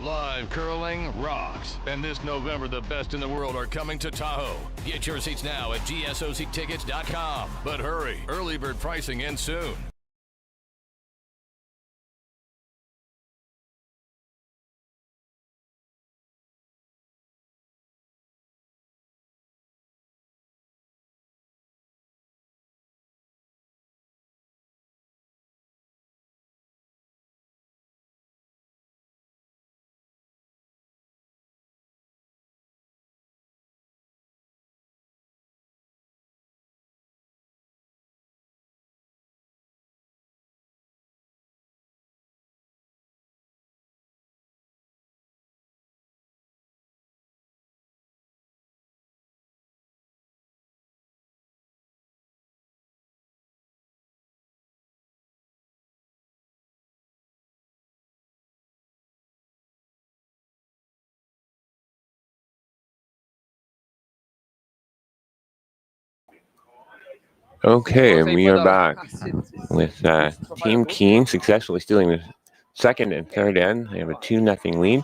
Live curling rocks. And this November, the best in the world are coming to Tahoe. Get your seats now at gsoctickets.com. But hurry, early bird pricing ends soon. Okay, and we are back with Team Keene successfully stealing the second and third end. They have a 2-0 lead.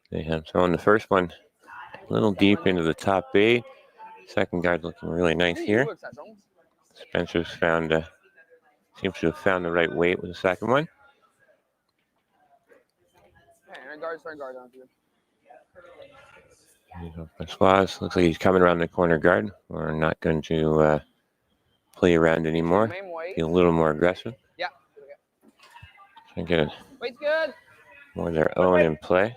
They have thrown the first one a little deep into the top 8. Second guard looking really nice here. Spencer's found, seems to have found the right weight with the second one. Francois looks like he's coming around the corner guard. We're not going to play around anymore. Be a little more aggressive. Yeah. Try to get Wait's good. more of their own in play.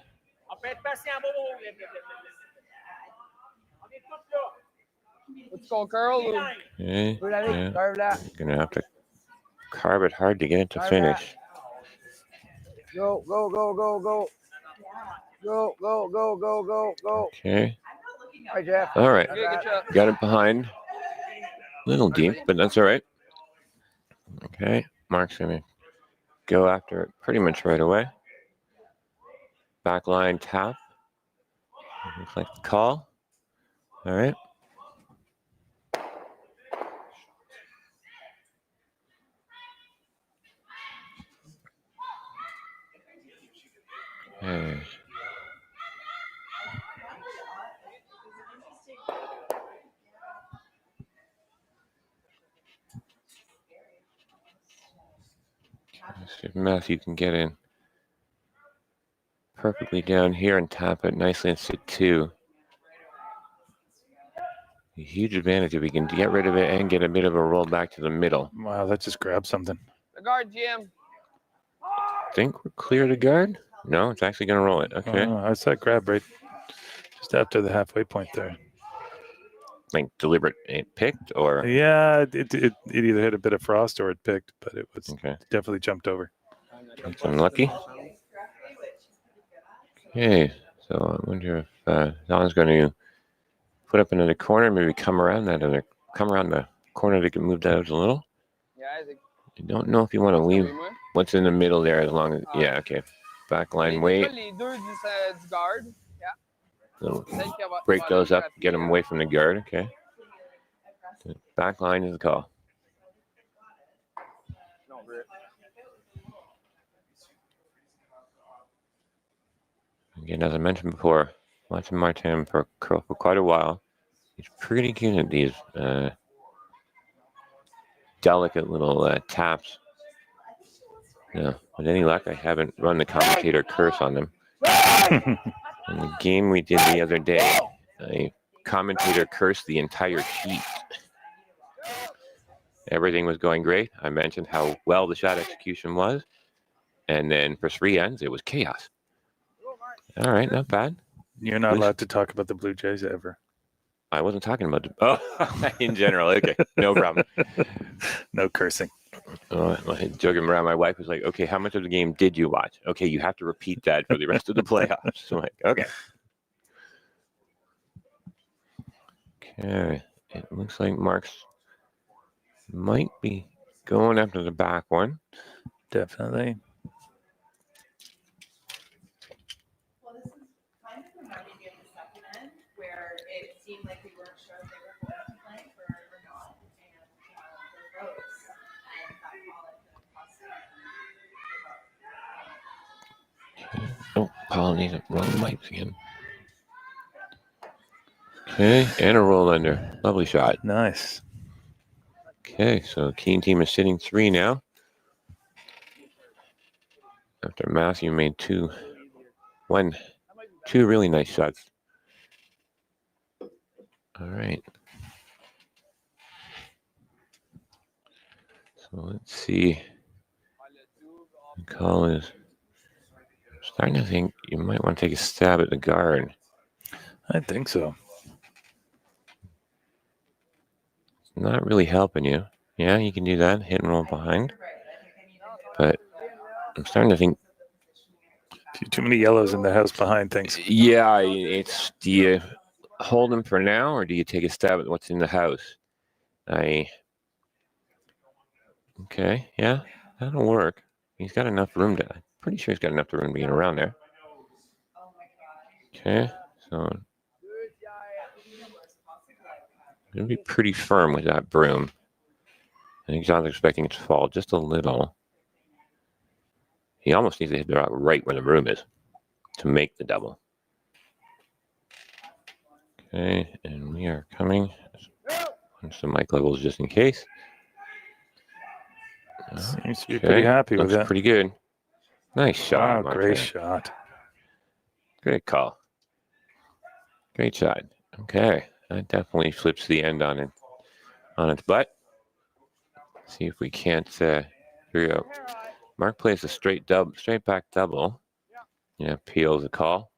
Let's go, Curl. Okay. Yeah. Gonna have to carve it hard to get it to finish. Go, go, go, go, go. Go, go, go, go, go, go. Okay. Hi, Jeff. All right. Yeah, Got it behind. Little deep, but that's all right. Okay. Mark's gonna go after it pretty much right away. Back line tap. Looks like the call. All right. Okay. Let's see if Matthew can get in perfectly down here and tap it nicely and sit 2. A huge advantage if we can get rid of it and get a bit of a roll back to the middle. Wow, that just grabbed something. The guard, Jim. I think we're clear to guard. No, it's actually going to roll it. Okay. I saw it grab right just after the halfway point there. Like deliberate it picked or? Yeah, it either hit a bit of frost or it picked, but it was Okay. definitely jumped over. That's unlucky. Okay, so I wonder if Don's going to put up another corner, maybe come around the corner to get moved out a little. Yeah, I think. I don't know if you want to leave what's in the middle there as long as, yeah, okay. Backline weight. Les deux du guard. Yeah. So break those up, get them away from the guard, okay. Backline is the call. Again, as I mentioned before, watching Martin for quite a while. He's pretty good at these delicate little taps. Yeah, with any luck, I haven't run the commentator curse on them. In the game we did the other day, a commentator cursed the entire sheet. Everything was going great. I mentioned how well the shot execution was. And then for 3 ends, it was chaos. All right, not bad. You're not allowed to talk about the Blue Jays ever. I wasn't talking about in general. Okay, no problem. No cursing. Joking around, my wife was like, okay, how much of the game did you watch? Okay, you have to repeat that for the rest of the playoffs. So I'm like, okay. Okay, it looks like Marks might be going after the back one. Definitely. Well, this is kind of reminding me of the second end, where it seemed like we weren't sure if they were going to play or not, and they rose, and that call it Oh, Paul needs to roll the mics again. Okay, and a roll under. Lovely shot. Nice. Okay, so Keene team is sitting 3 now. After Matthew made 2 really nice shots. All right. So let's see. The call is starting to think you might want to take a stab at the guard. I think so. It's not really helping you. Yeah, you can do that. Hit and roll behind. But I'm starting to think. Too many yellows in the house behind things. Yeah, it's, do you hold him for now or do you take a stab at what's in the house? Okay, yeah, that'll work. He's got enough room to, I'm pretty sure he's got enough room to get around there. Okay, so going to be pretty firm with that broom. I think John's expecting it to fall just a little. He almost needs to hit the rock right where the broom is to make the double. Okay, and we are coming. Some mic levels just in case. Seems to be pretty happy with Looks that. pretty good. Nice shot. Wow, great shot. Great call. Great shot. Okay, that definitely flips the end on its butt. See if we can't figure out. Mark plays a straight back double. Yeah, peels the call.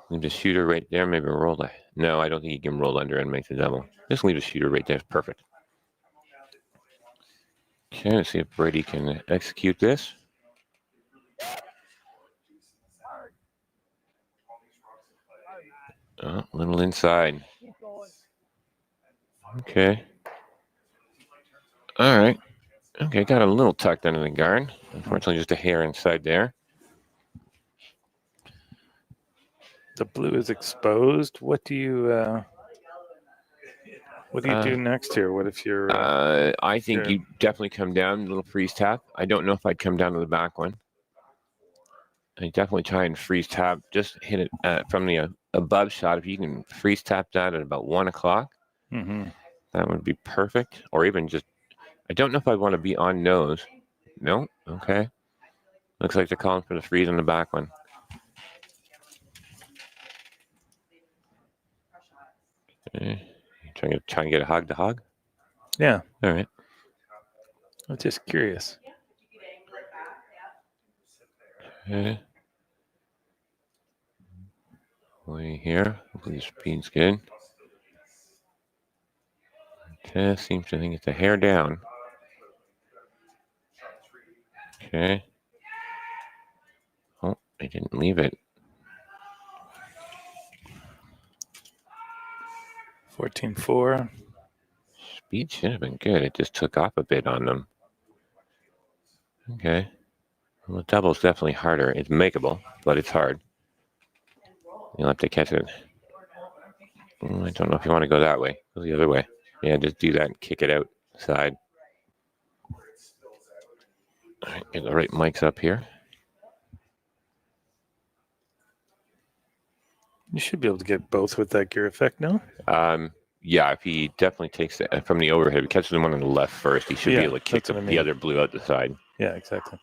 Leave the shooter right there. Maybe roll the. No, I don't think he can roll under and make the double. Just leave the shooter right there. It's perfect. Okay, let's see if Brady can execute this. Oh, a little inside. Okay. All right. Okay, got a little tucked under the guard. Unfortunately, just a hair inside there. The blue is exposed. What do you do next here? What if you're? I think you definitely come down a little freeze tap. I don't know if I'd come down to the back one. I definitely try and freeze tap. Just hit it from the above shot. If you can freeze tap that at about 1 o'clock, that would be perfect. Or even just, I don't know if I want to be on nose. No, okay. Looks like they're calling for the freeze on the back one. Okay. Trying to get a hog to hog? Yeah. All right. I'm just curious. Okay. Way here. Hopefully the speed's good. Okay, seems to think it's a hair down. Okay. Oh, they didn't leave it. 14-4. Speed should have been good. It just took off a bit on them. Okay. Well, the double's definitely harder. It's makeable, but it's hard. You'll have to catch it. I don't know if you want to go that way. Go the other way. Yeah, just do that and kick it outside. All right, get the right mics up here. You should be able to get both with that gear effect, no? Yeah, if he definitely takes it from the overhead, if he catches the one on the left first, he should be able to kick the other blue out the side. Yeah, exactly.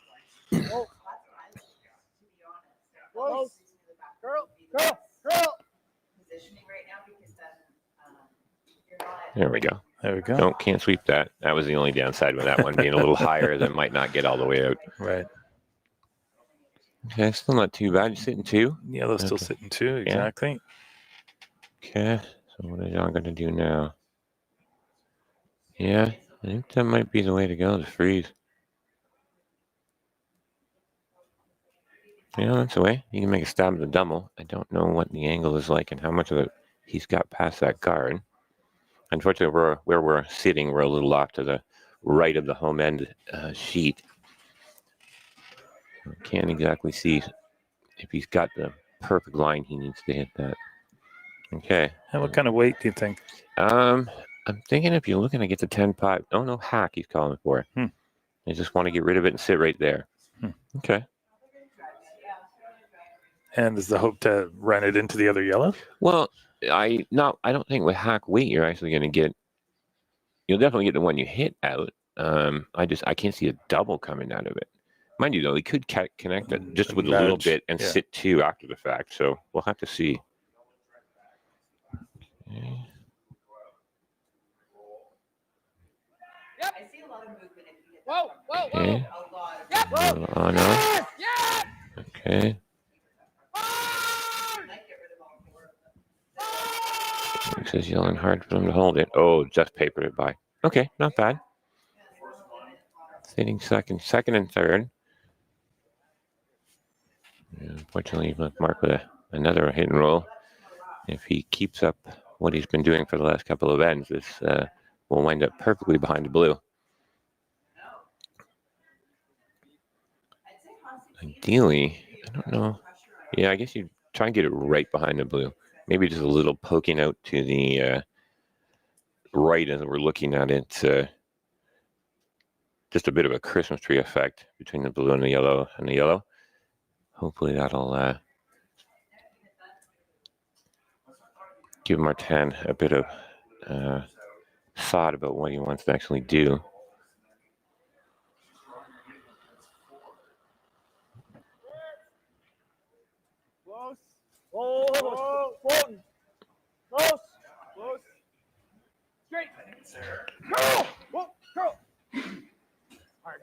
There we go. There we go. No, can't sweep that. That was the only downside with that one being a little higher that might not get all the way out. Right. Okay, still not too bad. You're sitting 2. Yellow's still sitting 2, exactly. Okay, so what is John going to do now? Yeah, I think that might be the way to go, to freeze. Yeah, that's the way. You can make a stab at the double. I don't know what the angle is like and how much of it he's got past that guard. Unfortunately, where we're sitting, we're a little off to the right of the home end sheet. I can't exactly see if he's got the perfect line he needs to hit that. Okay. And what kind of weight do you think? I'm thinking if you're looking to get the 10-pot, oh no, hack he's calling for. I just want to get rid of it and sit right there. Okay. And is the hope to run it into the other yellow? Well, I don't think with hack weight you're actually going to get. You'll definitely get the one you hit out. I can't see a double coming out of it. Mind you, though, he could connect it just with a little bit and sit 2 after the fact. So we'll have to see. Okay. I see a lot of movement if you hit Whoa, whoa, Okay. a lot of Yep. On. Okay. He says yelling hard for them to hold it. Oh, just papered it by. Okay, not bad. Sitting second and third. Yeah, unfortunately, left Mark with another hit and roll. If he keeps up what he's been doing for the last couple of ends, this will wind up perfectly behind the blue. Ideally, I don't know. Yeah, I guess you try and get it right behind the blue. Maybe just a little poking out to the right as we're looking at it. Just a bit of a Christmas tree effect between the blue and the yellow. Hopefully that'll give Martin a bit of thought about what he wants to actually do. Close. Whoa. Floating. Close. Straight. Curl. Whoa. Curl. Hard.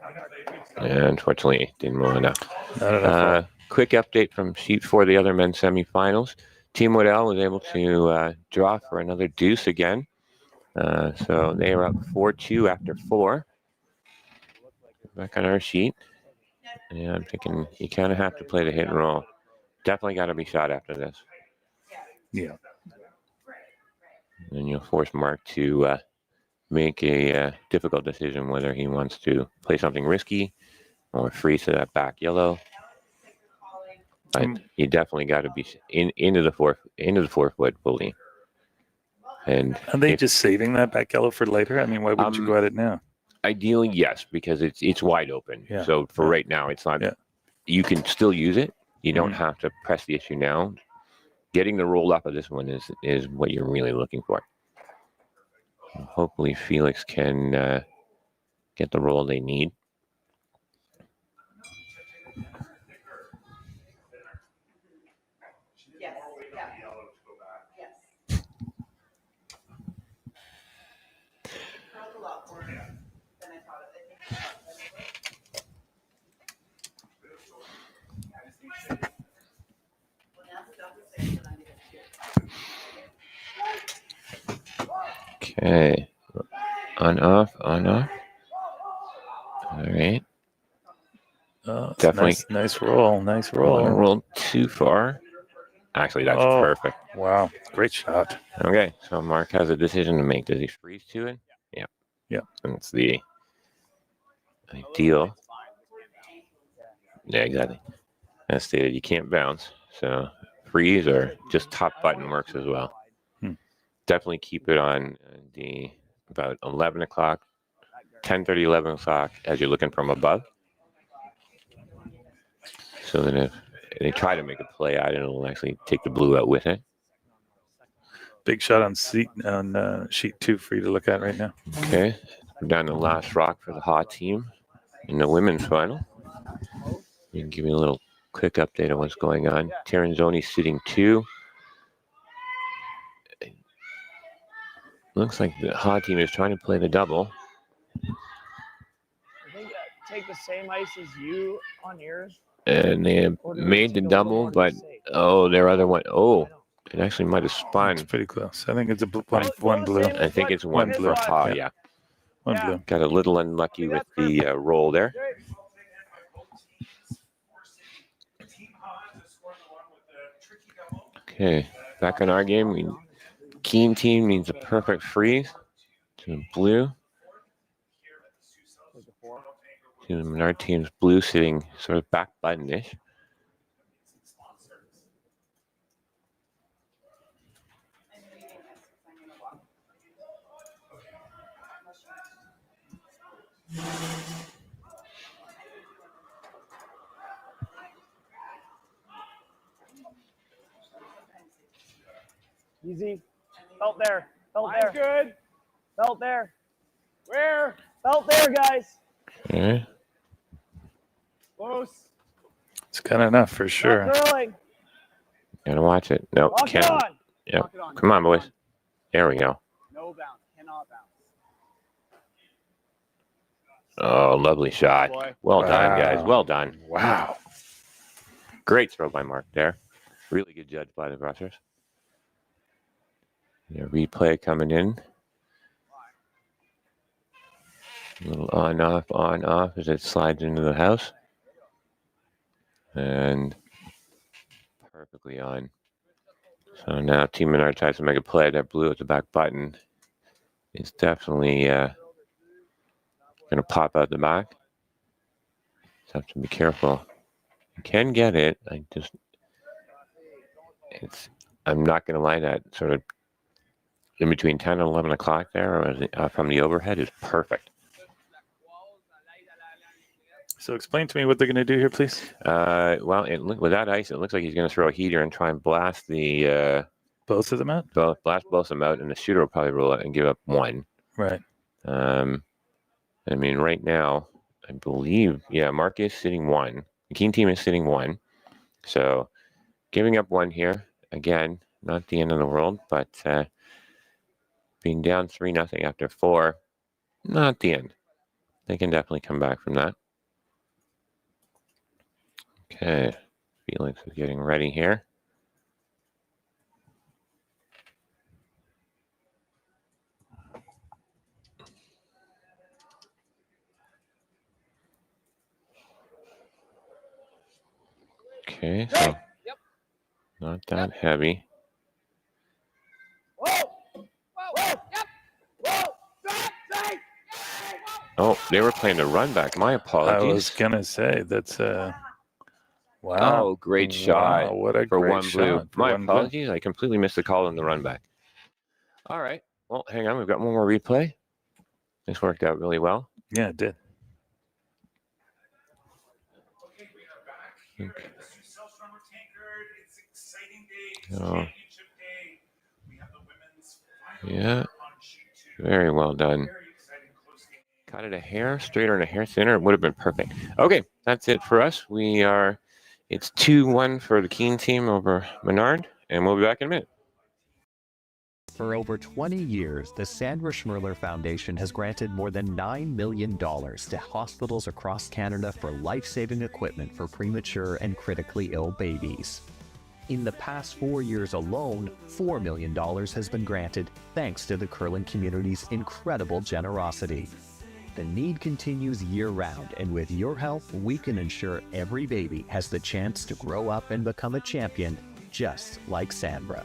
And unfortunately, didn't roll enough. Not enough. Quick update from sheet 4, the other men's semifinals. Team Waddell was able to draw for another deuce again. So they are up 4-2 after 4. Back on our sheet. And I'm thinking you kind of have to play the hit and roll. Definitely got to be shot after this. Yeah. And you'll force Mark to make a difficult decision whether he wants to play something risky or freeze to that back yellow. But you definitely got to be into the 4 foot bully. And are they just saving that back yellow for later? I mean, why wouldn't you go at it now? Ideally, yes, because it's wide open. Yeah. So for right now, it's not. Yeah. You can still use it. You don't have to press the issue now. Getting the roll up of this one is what you're really looking for. Hopefully, Felix can get the roll they need. Okay. On, off. All right. Definitely. Nice roll. Nice I roll. rolled too far. Actually, that's perfect. Wow. Great shot. Okay. So Mark has a decision to make. Does he freeze to it? Yeah. Yeah. That's the ideal. Yeah, exactly. As stated, you can't bounce. So freeze or just top button works as well. Definitely keep it on the about 11 o'clock, 10:30, 11 o'clock as you're looking from above. So then if they try to make a play out, it'll actually take the blue out with it. Big shot on sheet 2 for you to look at right now. Okay. We're down to the last rock for the Ha team in the women's final. You can give me a little quick update on what's going on. Terranzoni sitting 2. Looks like the Ha team is trying to play the double. I think take the same ice as you on yours. And they have made the double, but their other one, it actually might have spun. It's pretty close. I think it's one blue. I think it's one blue. Ha, yeah. One blue. Got a little unlucky with the roll there. Okay, back on our game. Keen team needs a perfect freeze to blue. To Menard team's blue sitting sort of back button-ish. Easy. Felt there. Felt there. Good. Felt there. Where? Felt there, guys. Okay. Close. It's kind of enough for sure. Not curling. Gotta watch it. Nope, Lock it can't. on. Yep. Lock it on. Come on, boys. There we go. No bounce. Cannot bounce. Oh, lovely shot. Well done, guys. Well done. Wow. Great throw by Mark there. Really good judge by the rushers. Replay coming in. A little on, off as it slides into the house. And perfectly on. So now Team Menard tries to make a play. That blue at the back button is definitely going to pop out the back. Just have to be careful. You can get it. I'm not going to lie, that sort of in between 10 and 11 o'clock there from the overhead is perfect. So explain to me what they're going to do here, please. Well, with that ice, it looks like he's going to throw a heater and try and blast the both of them out. Blast both of them out, and the shooter will probably roll it and give up one. Right. I mean, right now, I believe, Mark is sitting one. The Keene team is sitting one. So giving up one here, again, not the end of the world, but being down 3-0 after 4, not the end. They can definitely come back from that. Okay, Felix is getting ready here. Okay, so not that heavy. Oh, they were playing the run back. My apologies. I was gonna say that's wow. Oh, great shot! What a for great one blue. shot. My apologies. I completely missed the call on the run back. All right. Well, hang on. We've got one more replay. This worked out really well. Yeah, it did. Oh. Yeah, very well done. Cut it a hair straighter and a hair thinner. It would have been perfect. Okay, that's it for us. It's 2-1 for the Keene team over Menard, and we'll be back in a minute. For over 20 years, the Sandra Schmirler Foundation has granted more than $9 million to hospitals across Canada for life-saving equipment for premature and critically ill babies. In the past 4 years alone, $4 million has been granted thanks to the curling community's incredible generosity. The need continues year-round, and with your help, we can ensure every baby has the chance to grow up and become a champion, just like Sandra.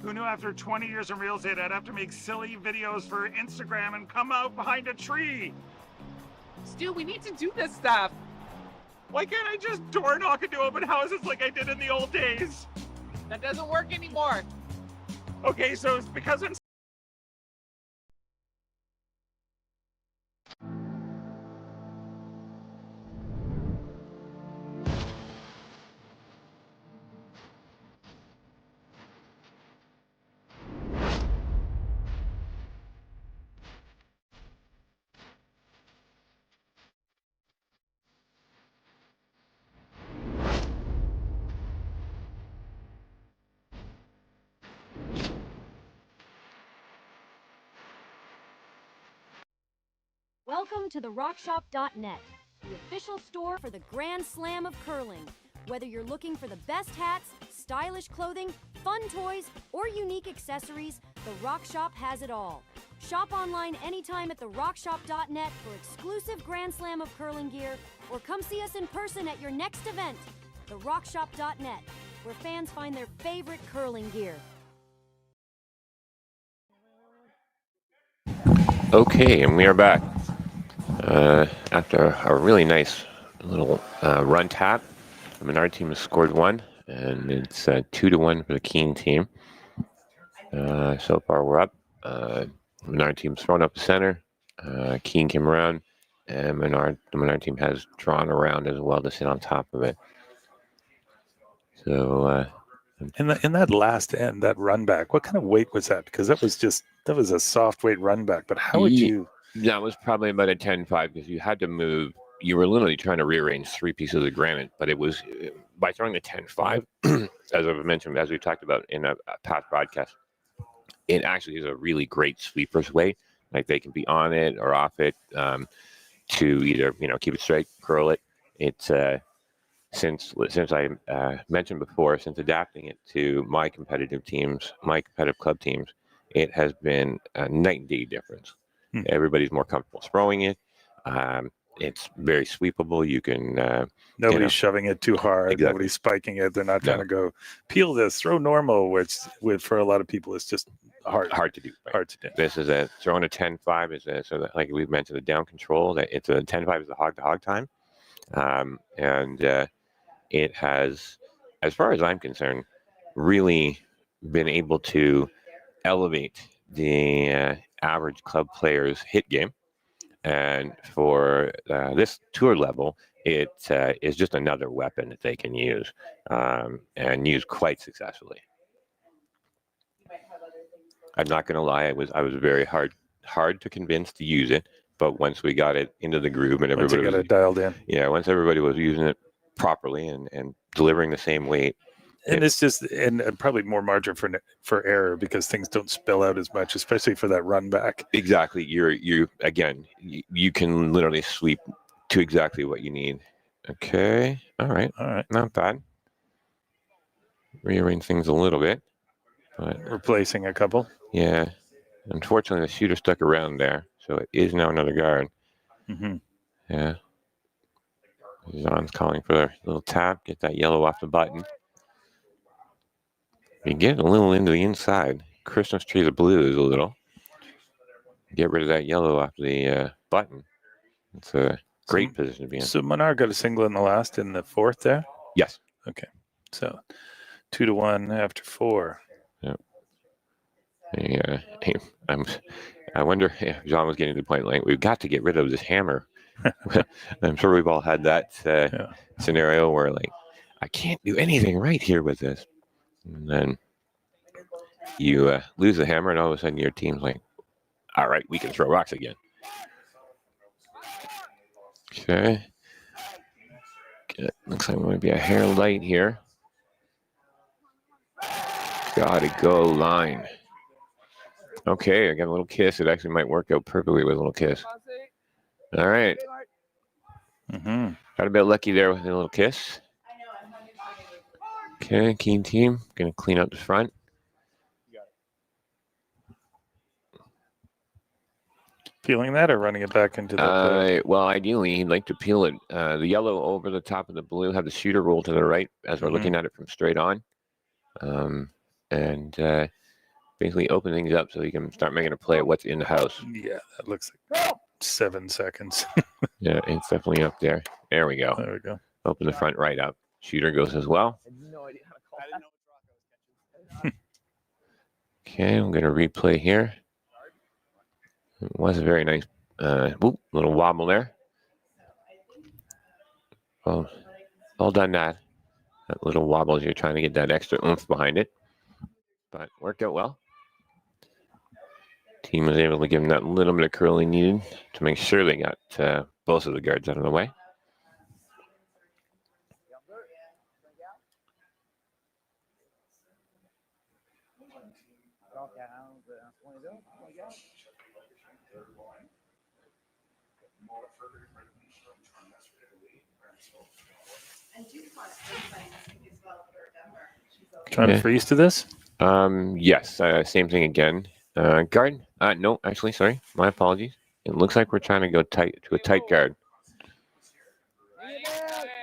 Who knew after 20 years in real estate, I'd have to make silly videos for Instagram and come out behind a tree? Stu, we need to do this stuff. Why can't I just door knock into open houses like I did in the old days? That doesn't work anymore. Okay, so it's because I'm... Welcome to therockshop.net, the official store for the Grand Slam of curling. Whether you're looking for the best hats, stylish clothing, fun toys, or unique accessories, The Rock Shop has it all. Shop online anytime at therockshop.net for exclusive Grand Slam of curling gear, or come see us in person at your next event. therockshop.net, where fans find their favorite curling gear. Okay, and we are back. After a really nice little run tap, the Menard team has scored one, and it's 2-1 for the Keene team. So far, we're up. Menard team's thrown up the center. Keene came around, and the Menard team has drawn around as well to sit on top of it. So, in that last end, that run back, what kind of weight was that? Because that was a soft weight run back. But how would you? That was probably about a 10-5 because you had to move. You were literally trying to rearrange 3 pieces of granite, but it was by throwing the 10-5, as I've mentioned, as we talked about in a past broadcast, it actually is a really great sweeper's weight. Like they can be on it or off it to either, keep it straight, curl it. It's since I mentioned before, since adapting it to my competitive club teams, it has been a night and day difference. Everybody's more comfortable throwing it. It's very sweepable. You can Nobody's shoving it too hard. Exactly. Nobody's spiking it. They're not trying to go peel this, throw normal, which for a lot of people is just hard to do. Right? Hard to do. This is throwing a 10-5 is so that, like we've mentioned, the down control. That it's a 10-5 is the hog to hog time, and it has, as far as I'm concerned, really been able to elevate the average club player's hit game. And for this tour level, it is just another weapon that they can use and use quite successfully. I'm not going to lie, I was very hard to convince to use it, but once we got it into the groove and everybody got it dialed in, once everybody was using it properly and delivering the same weight. And it's just and probably more margin for error because things don't spill out as much, especially for that run back. Exactly. You can literally sweep to exactly what you need. Okay. All right. Not bad. Rearrange things a little bit, but replacing a couple. Yeah. Unfortunately, the shooter stuck around there, so it is now another guard. Mm-hmm. Yeah. John's calling for a little tap. Get that yellow off the button. You get a little into the inside. Christmas tree the blue is a little. Get rid of that yellow off the button. It's a great position to be in. So Menard got a single in the fourth there? Yes. Okay. So 2-1 after 4. Yep. I wonder if John was getting to the point like, we've got to get rid of this hammer. I'm sure we've all had that scenario where like, I can't do anything right here with this. And then you lose the hammer, and all of a sudden your team's like, all right, we can throw rocks again. Okay. Good. Looks like we're going to be a hair light here. Gotta go line. Okay, I got a little kiss. It actually might work out perfectly with a little kiss. All right. Mm-hmm. Got a bit lucky there with a little kiss. Okay, Keen team. Gonna clean up the front. Peeling that or running it back into the well, ideally, you'd like to peel it. The yellow over the top of the blue, have the shooter roll to the right as we're looking at it from straight on. And basically open things up so you can start making a play at what's in the house. Yeah, that looks like 7 seconds. Yeah, it's definitely up there. There we go. There we go. Open the front right up. Shooter goes as well. Okay, I'm going to replay here. It was a very nice little wobble there. Well, all done that. That little wobble as you're trying to get that extra oomph behind it. But worked out well. Team was able to give them that little bit of curl they needed to make sure they got both of the guards out of the way. Trying to freeze to this? Yes, same thing again. Guard? No, actually, sorry. My apologies. It looks like we're trying to go tight to a tight guard.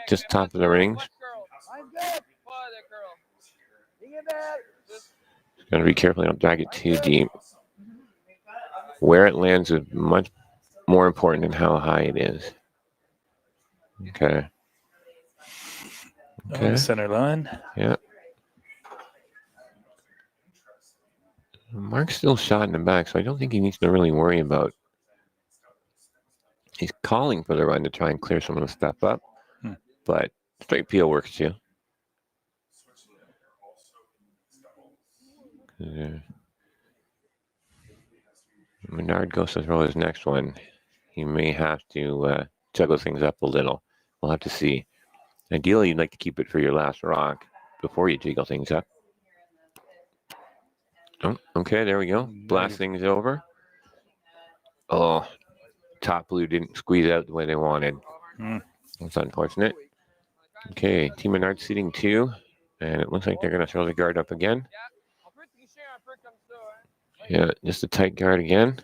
Just top of the rings. Got to be careful you don't drag it too deep. Where it lands is much more important than how high it is. Okay. Okay. Center line. Yeah. Mark's still shot in the back, so I don't think he needs to really worry about. He's calling for the run to try and clear some of the stuff up, but straight peel works too. Menard goes to throw his next one. He may have to juggle things up a little. We'll have to see. Ideally, you'd like to keep it for your last rock before you jiggle things up. Oh, okay, there we go. Blast things over. Oh, top blue didn't squeeze out the way they wanted. That's unfortunate. Okay, Team Menard seating 2, and it looks like they're going to throw the guard up again. Yeah, just a tight guard again.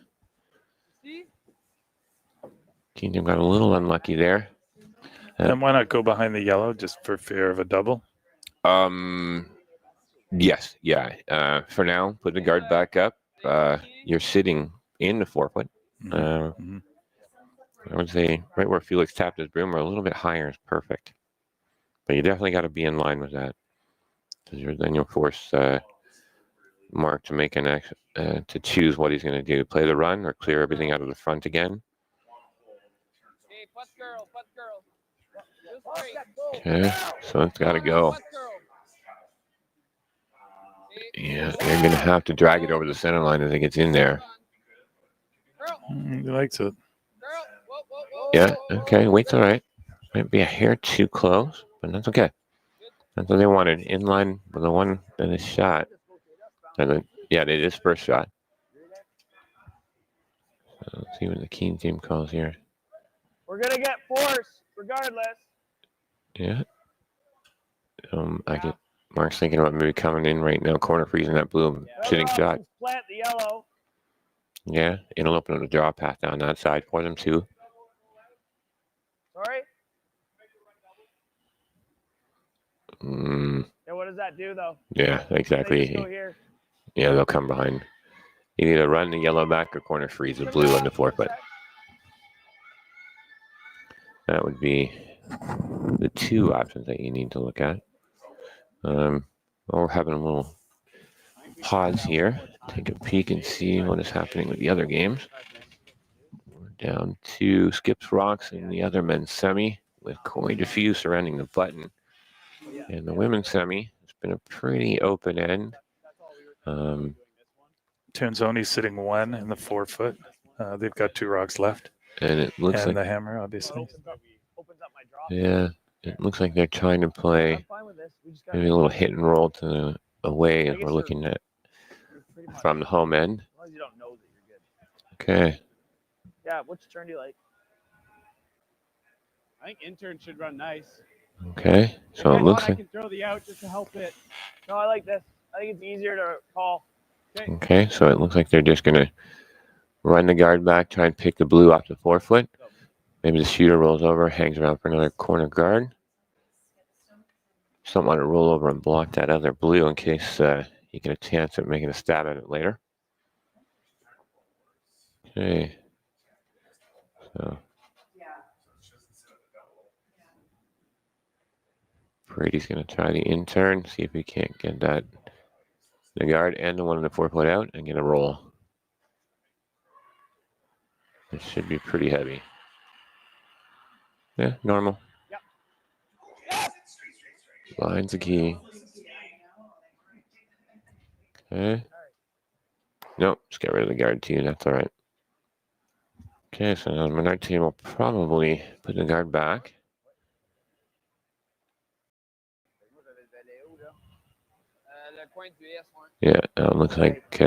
Kingdom got a little unlucky there. And why not go behind the yellow just for fear of a double? Yes, yeah. For now, put the guard back up. You're sitting in the 4-foot. I would say right where Felix tapped his broom or a little bit higher is perfect. But you definitely got to be in line with that. Because then you'll force Mark to make to choose what he's going to do. Play the run or clear everything out of the front again. Okay, so it's got to go. Yeah, they're going to have to drag it over the center line as it gets in there. He likes it. Yeah, okay, weight's all right. Might be a hair too close, but that's okay. That's what they wanted. In line with the one that is shot. And then, yeah, it is first shot. So let's see what the Keen team calls here. We're going to get force regardless. Yeah. I get Mark's thinking about maybe coming in right now, corner freezing that blue sitting shot. Plant the yellow. Yeah, it'll open up the draw path down that side for them too. Sorry? Yeah, what does that do though? Yeah, exactly. Go here. Yeah, they'll come behind. You either run the yellow back or corner freeze the blue on the 4-foot. That would be the two options that you need to look at. We're having a little pause here. Take a peek and see what is happening with the other games. We're down to Skips Rocks in the other men's semi with quite a few surrounding the button. And the women's semi, it's been a pretty open end. Tanzoni's sitting 1 in the 4-foot. They've got 2 rocks left. And it looks like the hammer, obviously. Yeah, it looks like they're trying to play maybe a little hit and roll to the away as we're looking at from the home end. Okay. Yeah, which turn do you like? I think intern should run nice. Okay, so it looks I like. can throw the out just to help it. No, I like this. I think it's easier to call. Okay, so it looks like they're just going to run the guard back, try and pick the blue off the 4-foot. Maybe the shooter rolls over, hangs around for another corner guard. Just don't want to roll over and block that other blue in case you get a chance at making a stab at it later. Okay. So. Brady's going to try the intern, see if he can't get that. The guard and the one in the 4-foot out and get a roll. It should be pretty heavy. Yeah, normal. Line's the key. Okay. Nope, just get rid of the guard too. That's all right. Okay, so now the Menard team will probably put the guard back. Yeah, looks like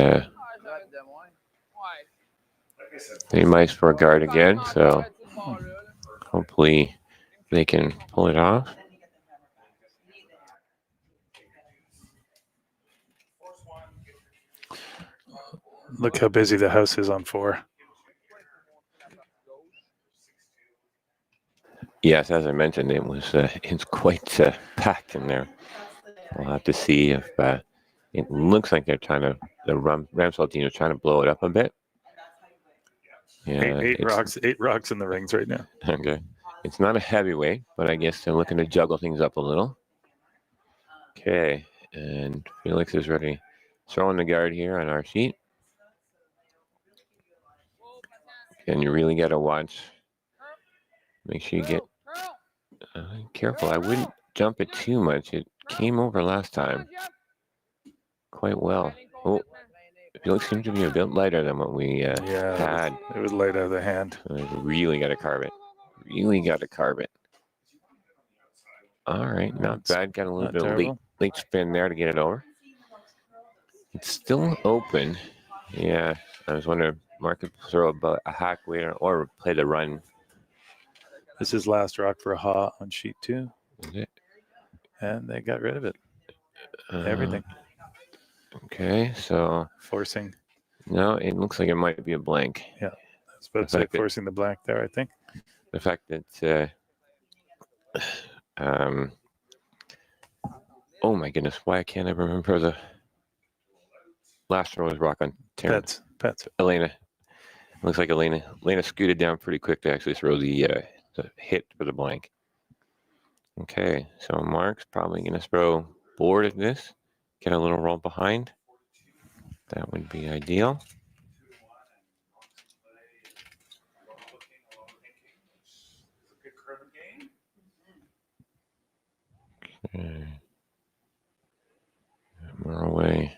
they mice for a guard again, so hopefully they can pull it off. Look how busy the house is on 4. Yes, as I mentioned, it's quite packed in there. We'll have to see if it looks like they're trying to, the Ramswell team is trying to blow it up a bit. Yeah, 8 rocks in the rings right now. Okay. It's not a heavyweight, but I guess they're looking to juggle things up a little. Okay, and Felix is ready. Throwing the guard here on our sheet. And you really got to watch. Make sure you get careful. I wouldn't jump it too much. It came over last time quite well. Oh, Felix seems to be a bit lighter than what we had. It was light out of the hand. Really got to carve it. Really got to carve it. All right, not bad. Got a little bit of late spin there to get it over. It's still open. Yeah, I was wondering, Mark could throw about a hack weight or play the run. This is last rock for Ha on sheet 2. Is it? and they got rid of it. Everything. Okay, so Forcing. no, it looks like it might be a blank. Yeah, that's about to say forcing the blank there, I think. The fact that, oh my goodness, why can't I remember the last row was rock on Terran. Pets. Elena. Looks like Elena scooted down pretty quick to actually throw the hit for the blank. Okay, so Mark's probably going to throw board at this, get a little roll behind. That would be ideal. Okay. More away.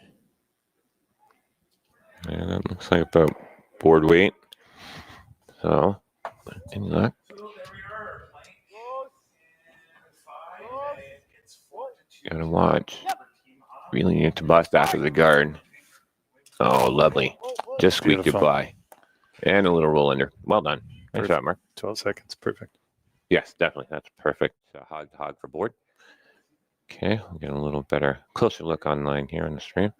Yeah, that looks like about board weight. So, any luck? Gotta watch. Really need to bust after the guard. Oh, lovely. Just squeaked Beautiful. it by. And a little roll under. Well done. Nice shot, Mark. 12 seconds. Perfect. Yes, definitely. That's perfect. Hog to hog for board. Okay, we'll get a little better, closer look online here on the stream.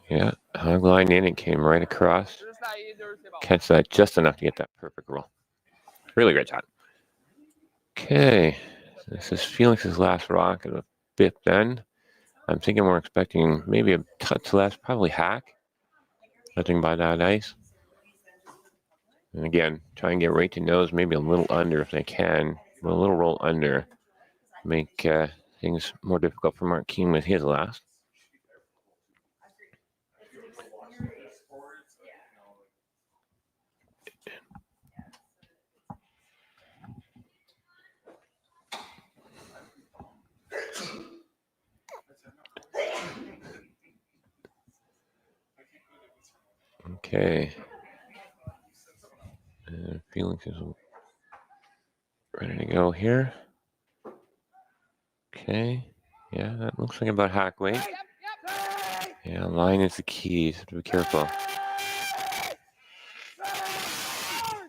Yeah, hog line in, it came right across. Catch that just enough to get that perfect roll. Really great shot. Okay, so this is Felix's last rock at the fifth end. I'm thinking we're expecting maybe a touch less, probably hack. Nothing by that ice. And again, try and get right to nose, maybe a little under if they can. But a little roll under. Make things more difficult for Mark Keane with his last. Okay. Felix is ready to go here. Okay. Yeah, that looks like about hack weight. Yeah, line is the key, so be careful.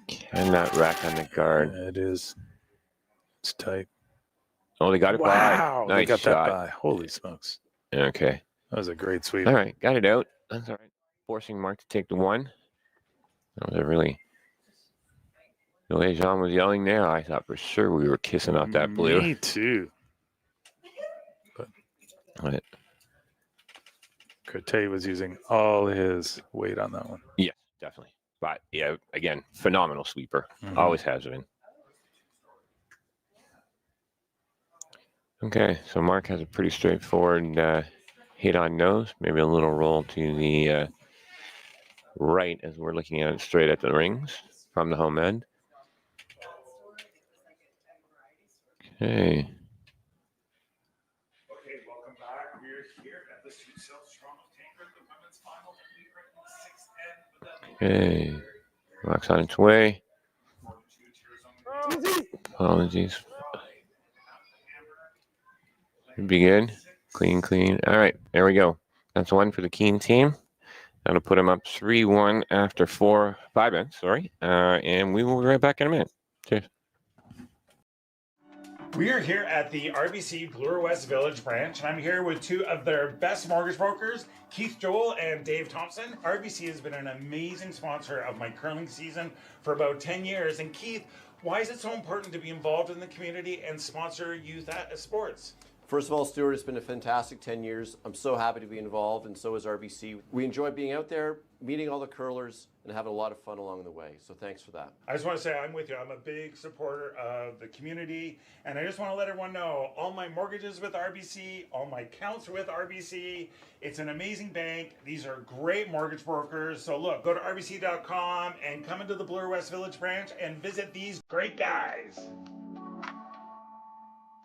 Can that rack on the guard? It is. It's tight. Oh, they got it Wow, by. they Nice got shot. that by. Holy smokes. Okay. That was a great sweep. All right, got it out. That's all right. Forcing Mark to take the one. That was a really... The way Jean was yelling there, I thought for sure we were kissing off that blue. Me too. But Cote was using all his weight on that one. yes, definitely. But yeah, again, phenomenal sweeper. Always has been. Okay, so Mark has a pretty straightforward hit on nose. Maybe a little roll to the right as we're looking at it straight at the rings from the home end. Okay. Welcome back. We're here at the Street Sales Toronto Tankard, the women's final. Okay. Rock's on its way. Apologies. Should be good. Clean, clean. All right, there we go. That's one for the Keene team. That'll put them up 3-1 after 5 ends, sorry. And we will be right back in a minute. Cheers. We are here at the RBC Bloor West Village branch, and I'm here with two of their best mortgage brokers, Keith Joel and Dave Thompson. RBC has been an amazing sponsor of my curling season for about 10 years. And Keith, why is it so important to be involved in the community and sponsor youth sports? First of all, Stuart, it's been a fantastic 10 years. I'm so happy to be involved, and so is RBC. We enjoy being out there, meeting all the curlers, and having a lot of fun along the way. So thanks for that. I just want to say I'm with you. I'm a big supporter of the community, and I just want to let everyone know all my mortgages with RBC, all my accounts are with RBC. It's an amazing bank. These are great mortgage brokers. So look, go to rbc.com and come into the Bloor West Village branch and visit these great guys.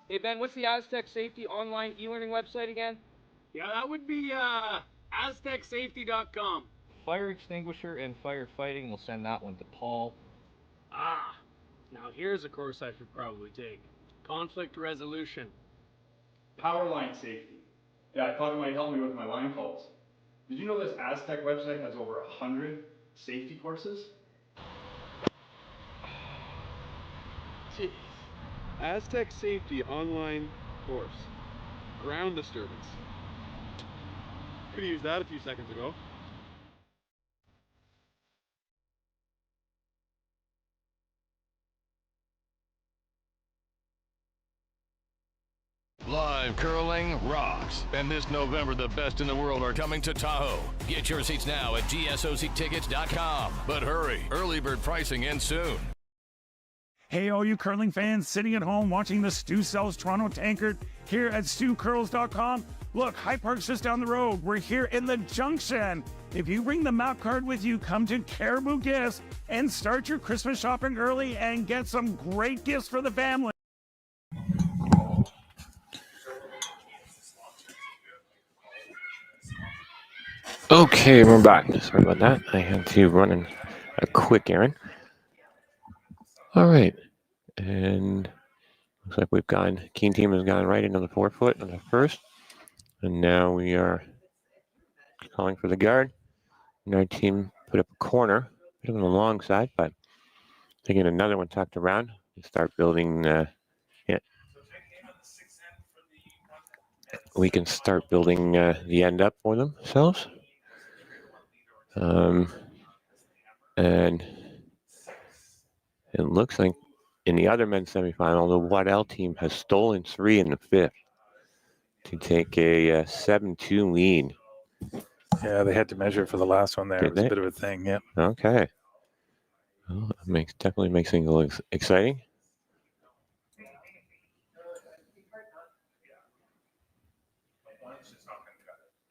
Hey Ben, what's the Aztec Safety online e-learning website again? Yeah, that would be aztecsafety.com. Fire extinguisher and firefighting, we'll send that one to Paul. Ah, now here's a course I should probably take. Conflict resolution. Power line safety. Yeah, I thought it might help me with my line calls. Did you know this Aztec website has over 100 safety courses? Jeez. Aztec Safety online course. Ground disturbance. Could have used that a few seconds ago. Live curling rocks. And this November, the best in the world are coming to Tahoe. Get your seats now at gsoctickets.com. But hurry, early bird pricing ends soon. Hey, all you curling fans sitting at home watching the Stu Sells Toronto Tankard here at StuCurls.com. Look, High Park's just down the road. We're here in the Junction. If you bring the map card with you, come to Caribou Gifts and start your Christmas shopping early and get some great gifts for the family. Okay, we're back. Sorry about that. I had to run a quick errand. All right. And looks like we've gone, Keen team has gone right into the 4-foot on the first. And now we are calling for the guard. And our team put up a corner, bit of on the long side, but taking another one tucked around. We start building, we can start building the end up for themselves. And it looks like in the other men's semifinal, the Waddell team has stolen 3 in the 5th to take a 7-2 lead. Yeah, they had to measure for the last one there. Did It was they? a bit of a thing, yeah. Okay. Well, that definitely makes things a little exciting.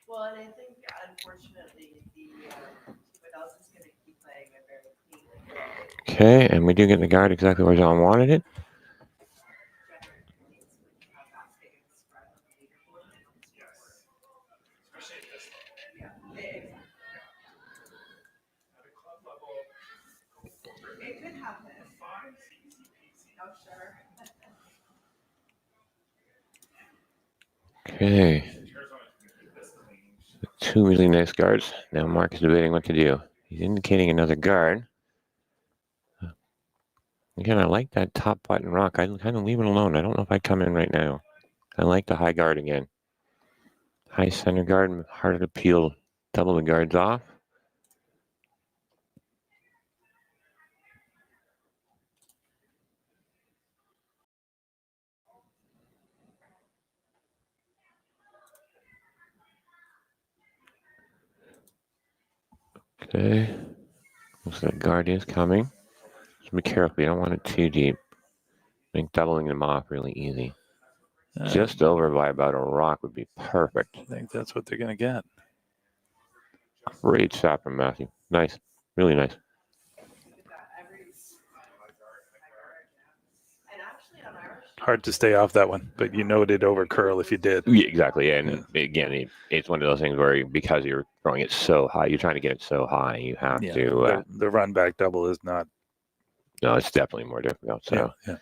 Well, and I think unfortunately the Waddell's is going to keep playing a very clean. Okay, and we do get the guard exactly where John wanted it. It could happen. Oh, sure. Okay. 2 really nice guards. Now Mark is debating what to do. He's indicating another guard. Again, I like that top button rock. I kind of leave it alone. I don't know if I'd come in right now. I like the high guard again. High center guard, harder to peel. Double the guards off. Okay. Looks like guard is coming. Just be careful. You don't want it too deep. I think doubling them off really easy. Just over by about a rock would be perfect. I think that's what they're going to get. Great shot from Matthew. Nice. Really nice. Hard to stay off that one, but you know it'd over curl if you did. Yeah, exactly. And again, it's one of those things where because you're throwing it so high, you're trying to get it so high, you have to. The run back double is not. No, it's definitely more difficult. So, yeah.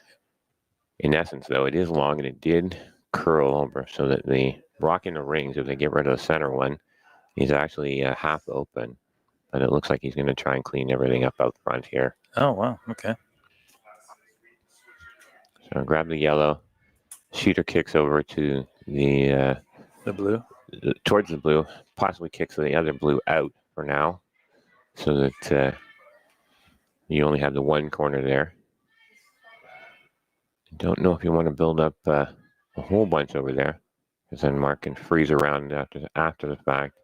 In essence, though, it is long and it did curl over so that the rock in the rings, if they get rid of the center one, is actually half open. But it looks like he's going to try and clean everything up out front here. Oh, wow. Okay. So grab the yellow. Shooter kicks over to the blue? Towards the blue. Possibly kicks the other blue out for now. So that you only have the one corner there. Don't know if you want to build up a whole bunch over there. Because then Mark can freeze around after the fact.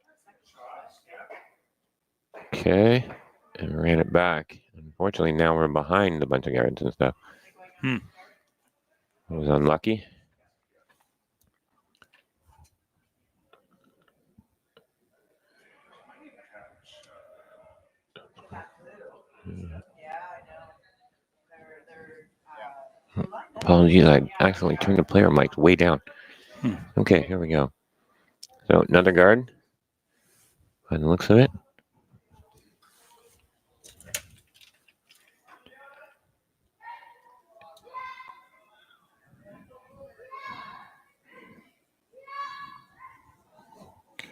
Okay. And ran it back. Unfortunately, now we're behind a bunch of guards and stuff. I was unlucky. Apologies, I accidentally turned the player mic way down. Okay, here we go. So another guard. By the looks of it.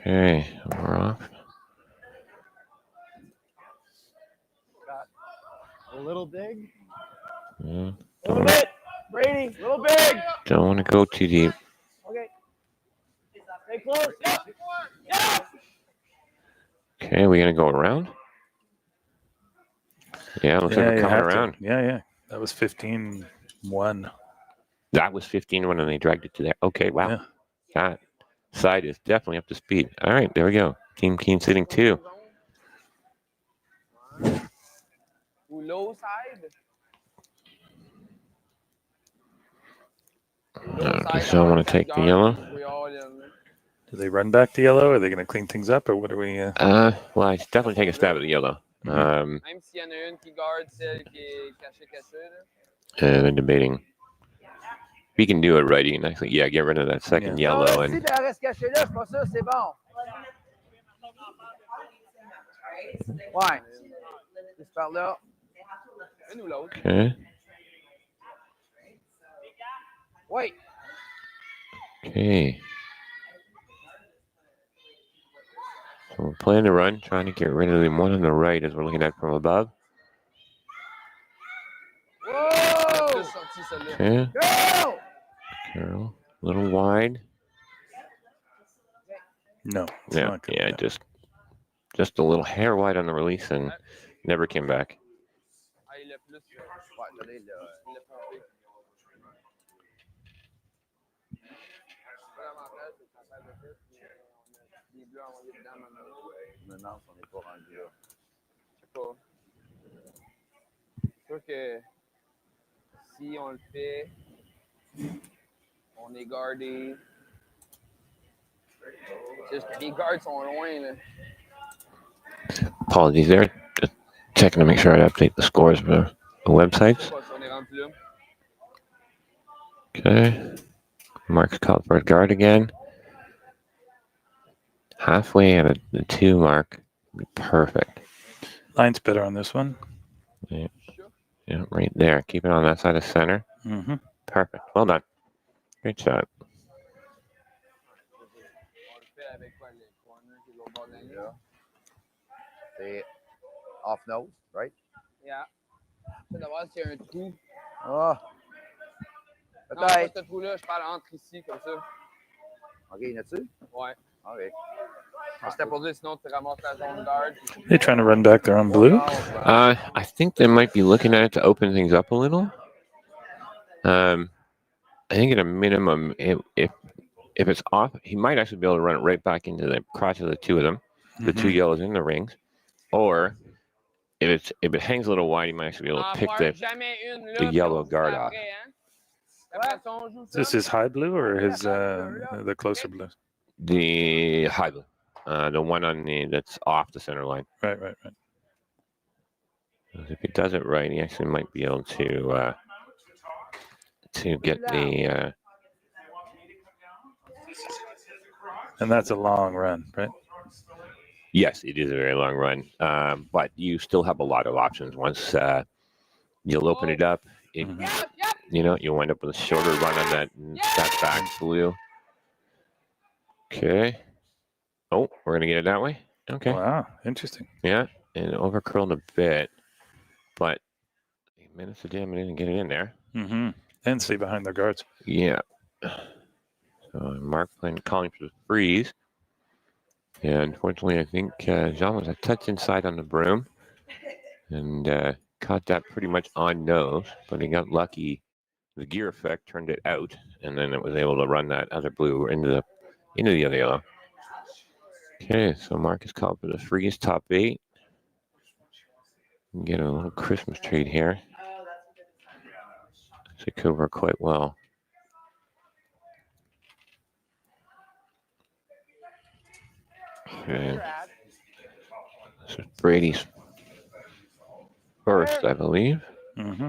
Okay, we're off. Got a little dig. Yeah. A little bit. Brady, little big. Don't want to go too deep. Okay. Stay close. Yeah. Okay, we're going to go around. Yeah, looks like we're you coming have to. around. Yeah. That was 15-1. That was 15-1 and they dragged it to there. Okay, wow. Yeah. That side is definitely up to speed. All right, there we go. Team Keene sitting 2. Low side. So I want to take the yellow. Do they run back to yellow? Are they going to clean things up, or what are we? Well, I should definitely take a stab at the yellow. Même s'il y en a une qui garde celle qui est cachée, là. And then debating. We can do it right. You can actually, get rid of that second yellow. And Si elle reste cachée là, je suis pas sûr, c'est bon. Ouais. Juste par là. Une ou l'autre. okay. Wait. Okay. So we're playing the run, trying to get rid of the one on the right as we're looking at from above. Whoa! Okay. Go! Carol, a little wide. No. Yeah, just a little hair wide on the release and never came back. Ah, il a plus. Ouais, attendez, il a frappé. L'avantage, c'est que ça fait de fait, puis on a les bleus envoyés dedans maintenant. Non, on n'est pas rendu là. Je sais pas. C'est sûr que si on le fait, on est gardé. C'est juste que les gardes sont loin, là. Apologies there. Just checking to make sure I update the scores for the websites. On est rendu là. Okay. Mark's called for a guard again. Halfway at the 2 mark. Perfect. Line's better on this one. Yeah, right there. Keep it on that side of center. Mm-hmm. Perfect. Well done. Great shot. C'est off nose, right? Yeah. Ça d'abord, s'il y a un trou. Ah. Non, pas ce trou-là, je parle entre ici, comme ça. OK, y en a-tu? Ouais. OK. C'était pour dire, sinon tu ramasses la zone guard. They trying to run back their own blue? I think they might be looking at it to open things up a little. I think at a minimum, if it's off, he might actually be able to run it right back into the crotch of the 2 of them, the 2 yellows in the rings. Or if it hangs a little wide, he might actually be able to pick the yellow guard off. Is this high blue or his the closer blue? The high blue, the one on that's off the center line. Right. If he does it right, he actually might be able to get the. And that's a long run, right? Yes, it is a very long run, but you still have a lot of options. Once you'll open it up, you'll wind up with a shorter run on that back blue. Okay. Oh, we're going to get it that way? Okay. Wow, interesting. Yeah, and overcurled a bit, but minutes to jam it in and get it in there. Mm-hmm. And stay behind their guards. Yeah. So Mark calling for the freeze. And unfortunately, I think Jean was a touch inside on the broom and caught that pretty much on nose, but he got lucky. The gear effect turned it out, and then it was able to run that other blue into the other yellow. Okay, so Mark is called for the freeze top 8. Get a little Christmas treat here. It could work quite well. Okay. This is Brady's first, I believe. Mm-hmm.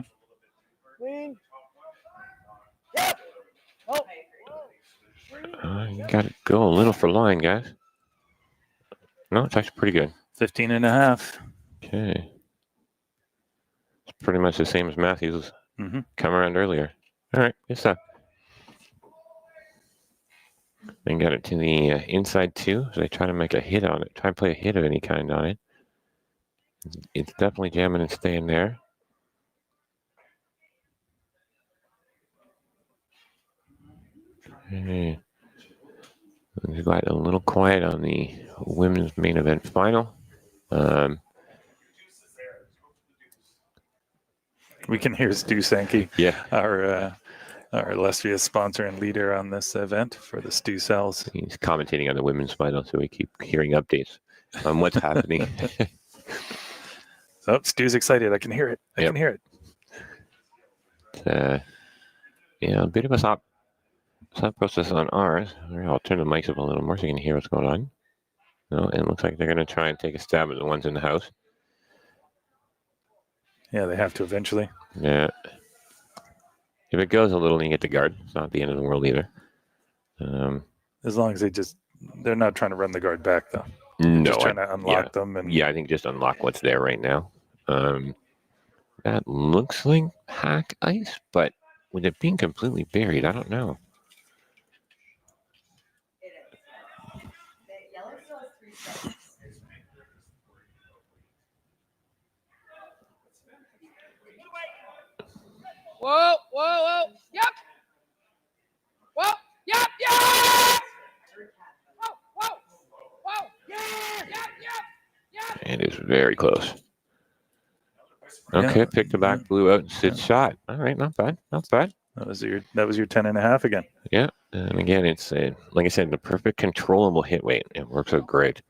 You got to go a little for line, guys. No, it's actually pretty good. 15.5. Okay. It's pretty much the same as Matthews come around earlier. All right, good stuff. Then got it to the inside 2. So they try to make a hit on it. Try and play a hit of any kind on it. It's definitely jamming and staying there. Okay. It's got a little quiet on the women's main event final. We can hear Stu Sankey, Yeah. our illustrious sponsor and leader on this event for the Stu Cells. He's commentating on the women's final, so we keep hearing updates on what's happening. So Stu's excited. I can hear it. I can hear it. Yeah, a bit of a thought process on ours. All right, I'll turn the mics up a little more so you can hear what's going on. No, and it looks like they're going to try and take a stab at the ones in the house. Yeah, they have to eventually. Yeah. If it goes a little and you get the guard, it's not the end of the world either. As long as they're not trying to run the guard back, though. No, just trying to unlock them. And I think just unlock what's there right now. That looks like hack ice, but with it being completely buried, I don't know. Whoa, whoa, whoa. Yep. Whoa, yep, yep. Whoa, whoa, whoa. Yeah, yep, yep. It is very close. Okay, pick the back blue out and sit shot. All right, not bad, not bad. That was your 10.5 again. Yeah, and again, it's like I said, the perfect controllable hit weight. It works out great.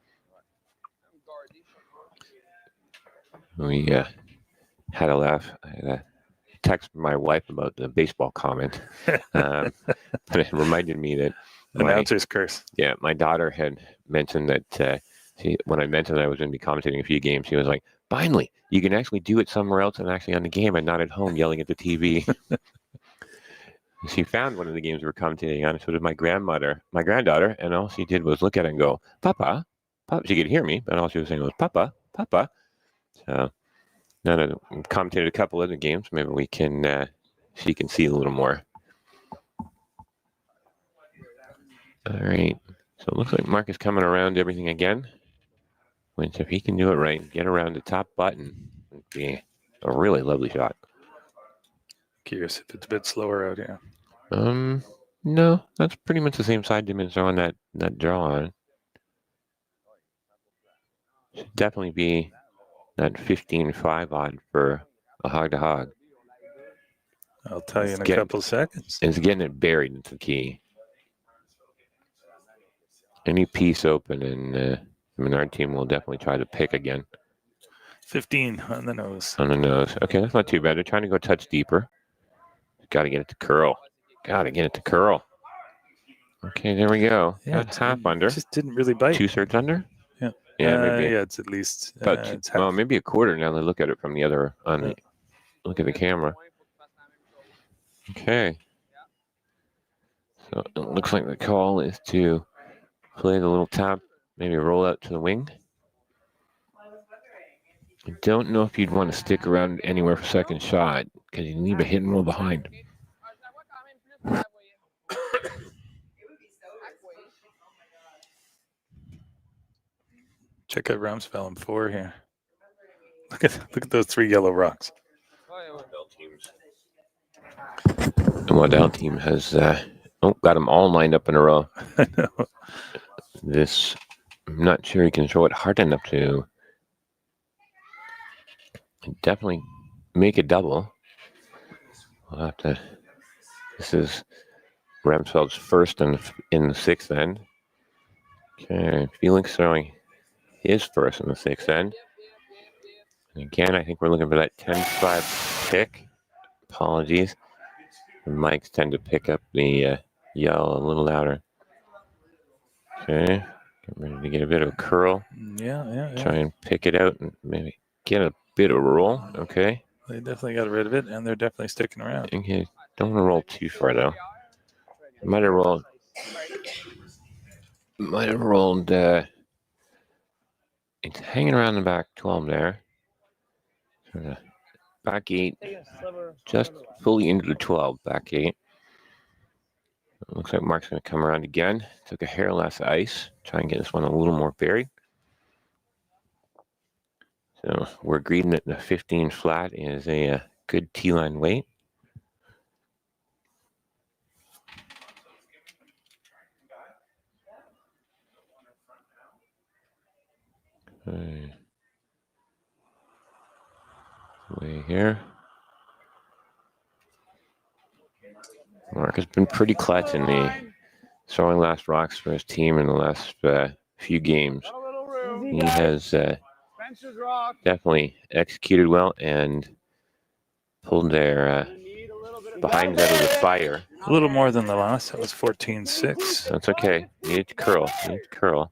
We had a laugh. I had a text from my wife about the baseball comment, but it reminded me that announcer's curse. Yeah, my daughter had mentioned that when I mentioned that I was going to be commentating a few games, she was like, "Finally, you can actually do it somewhere else and actually on the game and not at home yelling at the TV." She found one of the games we were commentating on. So did my granddaughter, and all she did was look at it and go, "Papa, Papa." She could hear me, but all she was saying was, "Papa, Papa." So now that I've commentated a couple other games, maybe we can, she can see a little more. All right. So it looks like Mark is coming around everything again. Which, if he can do it right, get around the top button, would be a really lovely shot. Curious if it's a bit slower out here. No, that's pretty much the same side dimension on that draw on. Should definitely be that 15.5 odd for a hog to hog. I'll tell you in a couple seconds. It's getting it buried into the key. Any piece open, and the Menard team will definitely try to pick again. 15 on the nose. On the nose. Okay, that's not too bad. They're trying to go a touch deeper. Got to get it to curl. Got to get it to curl. Okay, there we go. Yeah, That's half under. Just didn't really bite. 2/3 under? Yeah. Yeah, maybe. Yeah, it's at least. But well, maybe a quarter now. They look at it from the other look at the camera. Okay. So it looks like the call is to play the little tap, maybe roll out to the wing. I don't know if you'd want to stick around anywhere for second shot because you leave a hit and roll behind. Check out Ramsfellum 4 here. Look at those 3 yellow rocks. The Waddell team has got them all lined up in a row. I know. This, I'm not sure you can throw it hard enough to definitely make a double. We'll have to. This is Ramsfeld's first in the 6th end. Okay, Felix throwing his first in the 6th end. And again, I think we're looking for that 10-5 pick. Apologies. The mics tend to pick up the yell a little louder. Okay, get ready to get a bit of a curl. Yeah. Try and pick it out and maybe get a bit of a roll. Okay. They definitely got rid of it, and they're definitely sticking around. Okay, don't want to roll too far though. Might have rolled. It's hanging around the back 12 there. Sort of back 8, just fully into the 12. Back 8. It looks like Mark's going to come around again. Took a hair less ice. Try and get this one a little more buried. So we're agreeing that the 15 flat is a good T-line weight. Okay. Way here. Mark has been pretty clutch in the throwing last rocks for his team in the last few games. He has definitely executed well and pulled their behinds out of the fire. A little more than the last. That was 14-6. That's okay. Need to curl. Need to curl.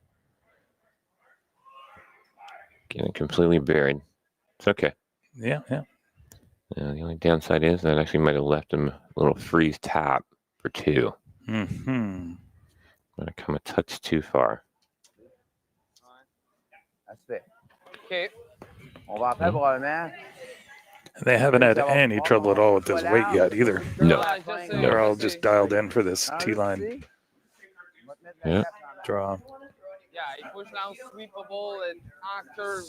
Getting completely buried. It's okay. Yeah. The only downside is that actually might have left him a little freeze tap for 2. Mm-hmm. Might have come a touch too far. OK. On va après probablement. They haven't had any trouble at all with this weight yet either. No. They're all just dialed in for this T-line draw. Yeah, he pushed down sweepable and after.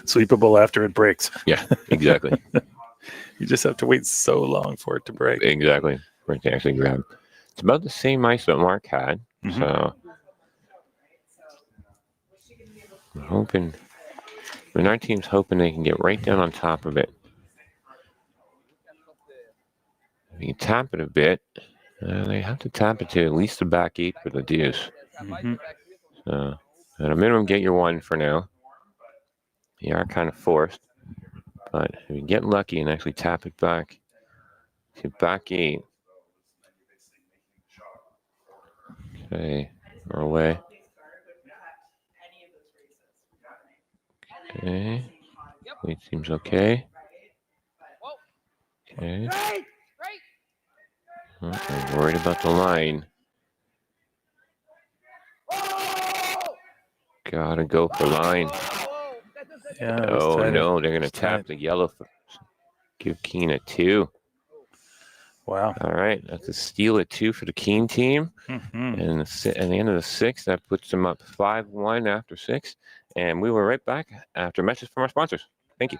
Sweepable after it breaks. Yeah, exactly. You just have to wait so long for it to break. Exactly. For it to actually grab. It's about the same ice that Mark had. Mm-hmm. So I'm hoping. Our team's hoping they can get right down on top of it. If you tap it a bit, they have to tap it to at least the back 8 for the deuce. Mm-hmm. So at a minimum, get your 1 for now. You are kind of forced, but if you get lucky and actually tap it back to back 8. Okay, or away. Okay. Weight seems okay. Okay. I'm worried about the line. Gotta go for line. Yeah. Oh no, they're gonna tap the yellow. Give Keene a 2. Wow. All right, that's a steal at 2 for the Keene team. Mm-hmm. And at the end of the 6th, that puts them up 5-1 after 6. And we will right back after a message from our sponsors. Thank you.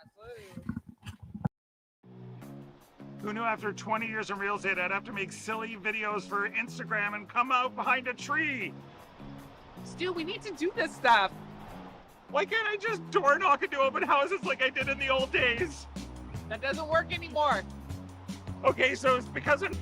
Who knew after 20 years in real estate, I'd have to make silly videos for Instagram and come out behind a tree? Stu, we need to do this stuff. Why can't I just door knock into open houses like I did in the old days? That doesn't work anymore. Okay, so it's because of...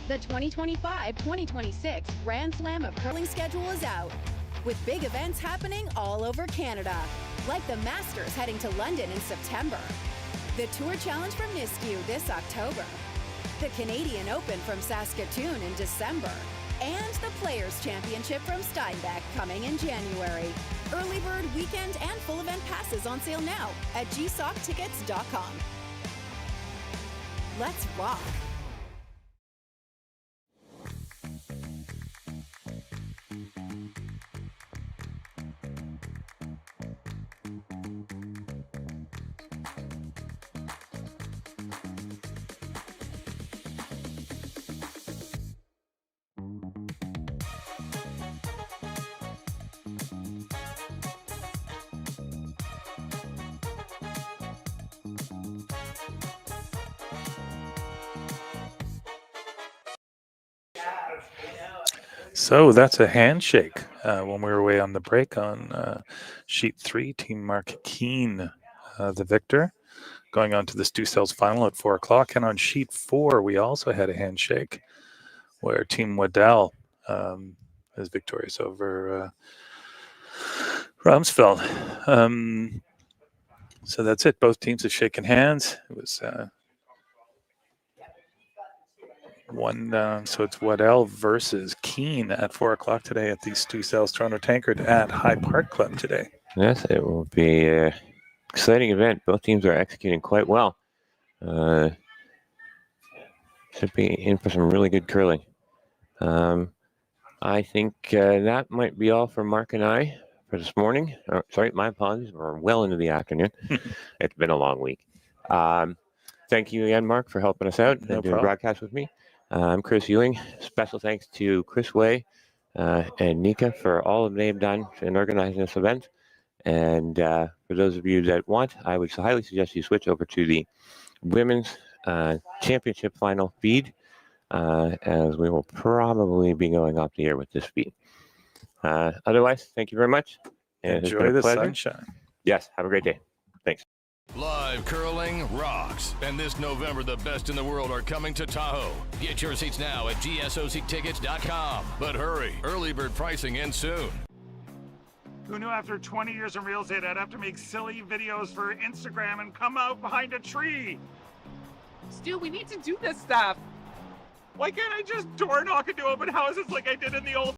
The 2025-2026 Grand Slam of Curling schedule is out, with big events happening all over Canada, like the Masters heading to London in September, the Tour Challenge from Nisku this October, the Canadian Open from Saskatoon in December, and the Players' Championship from Steinbeck coming in January. Early bird weekend and full event passes on sale now at gsoctickets.com. Let's rock! So that's a handshake when we were away on the break on sheet 3. Team Mark Keene, the victor, going on to the Stu Cells final at 4 o'clock. And on sheet 4, we also had a handshake where Team Waddell is victorious over Ramsfeld. So that's it. Both teams have shaken hands. It was so it's Waddell versus Keene at 4 o'clock today at the Stu Cells Toronto Tankard at High Park Club today. Yes, it will be an exciting event. Both teams are executing quite well. Should be in for some really good curling. I think that might be all for Mark and I for this morning. Sorry, my apologies. We're well into the afternoon. It's been a long week. Thank you again, Mark, for helping us out and doing the broadcast with me. I'm Chris Ewing. Special thanks to Chris Way and Nika for all they've done in organizing this event. And for those of you that want, I would highly suggest you switch over to the Women's Championship Final feed, as we will probably be going off the air with this feed. Otherwise, thank you very much. And Enjoy the sunshine. Yes, have a great day. Thanks. Live curling rocks. And this November, the best in the world are coming to Tahoe. Get your seats now at gsoctickets.com. But hurry, early bird pricing ends soon. Who knew after 20 years in real estate, I'd have to make silly videos for Instagram and come out behind a tree? Stu, we need to do this stuff. Why can't I just door knock into open houses like I did in the old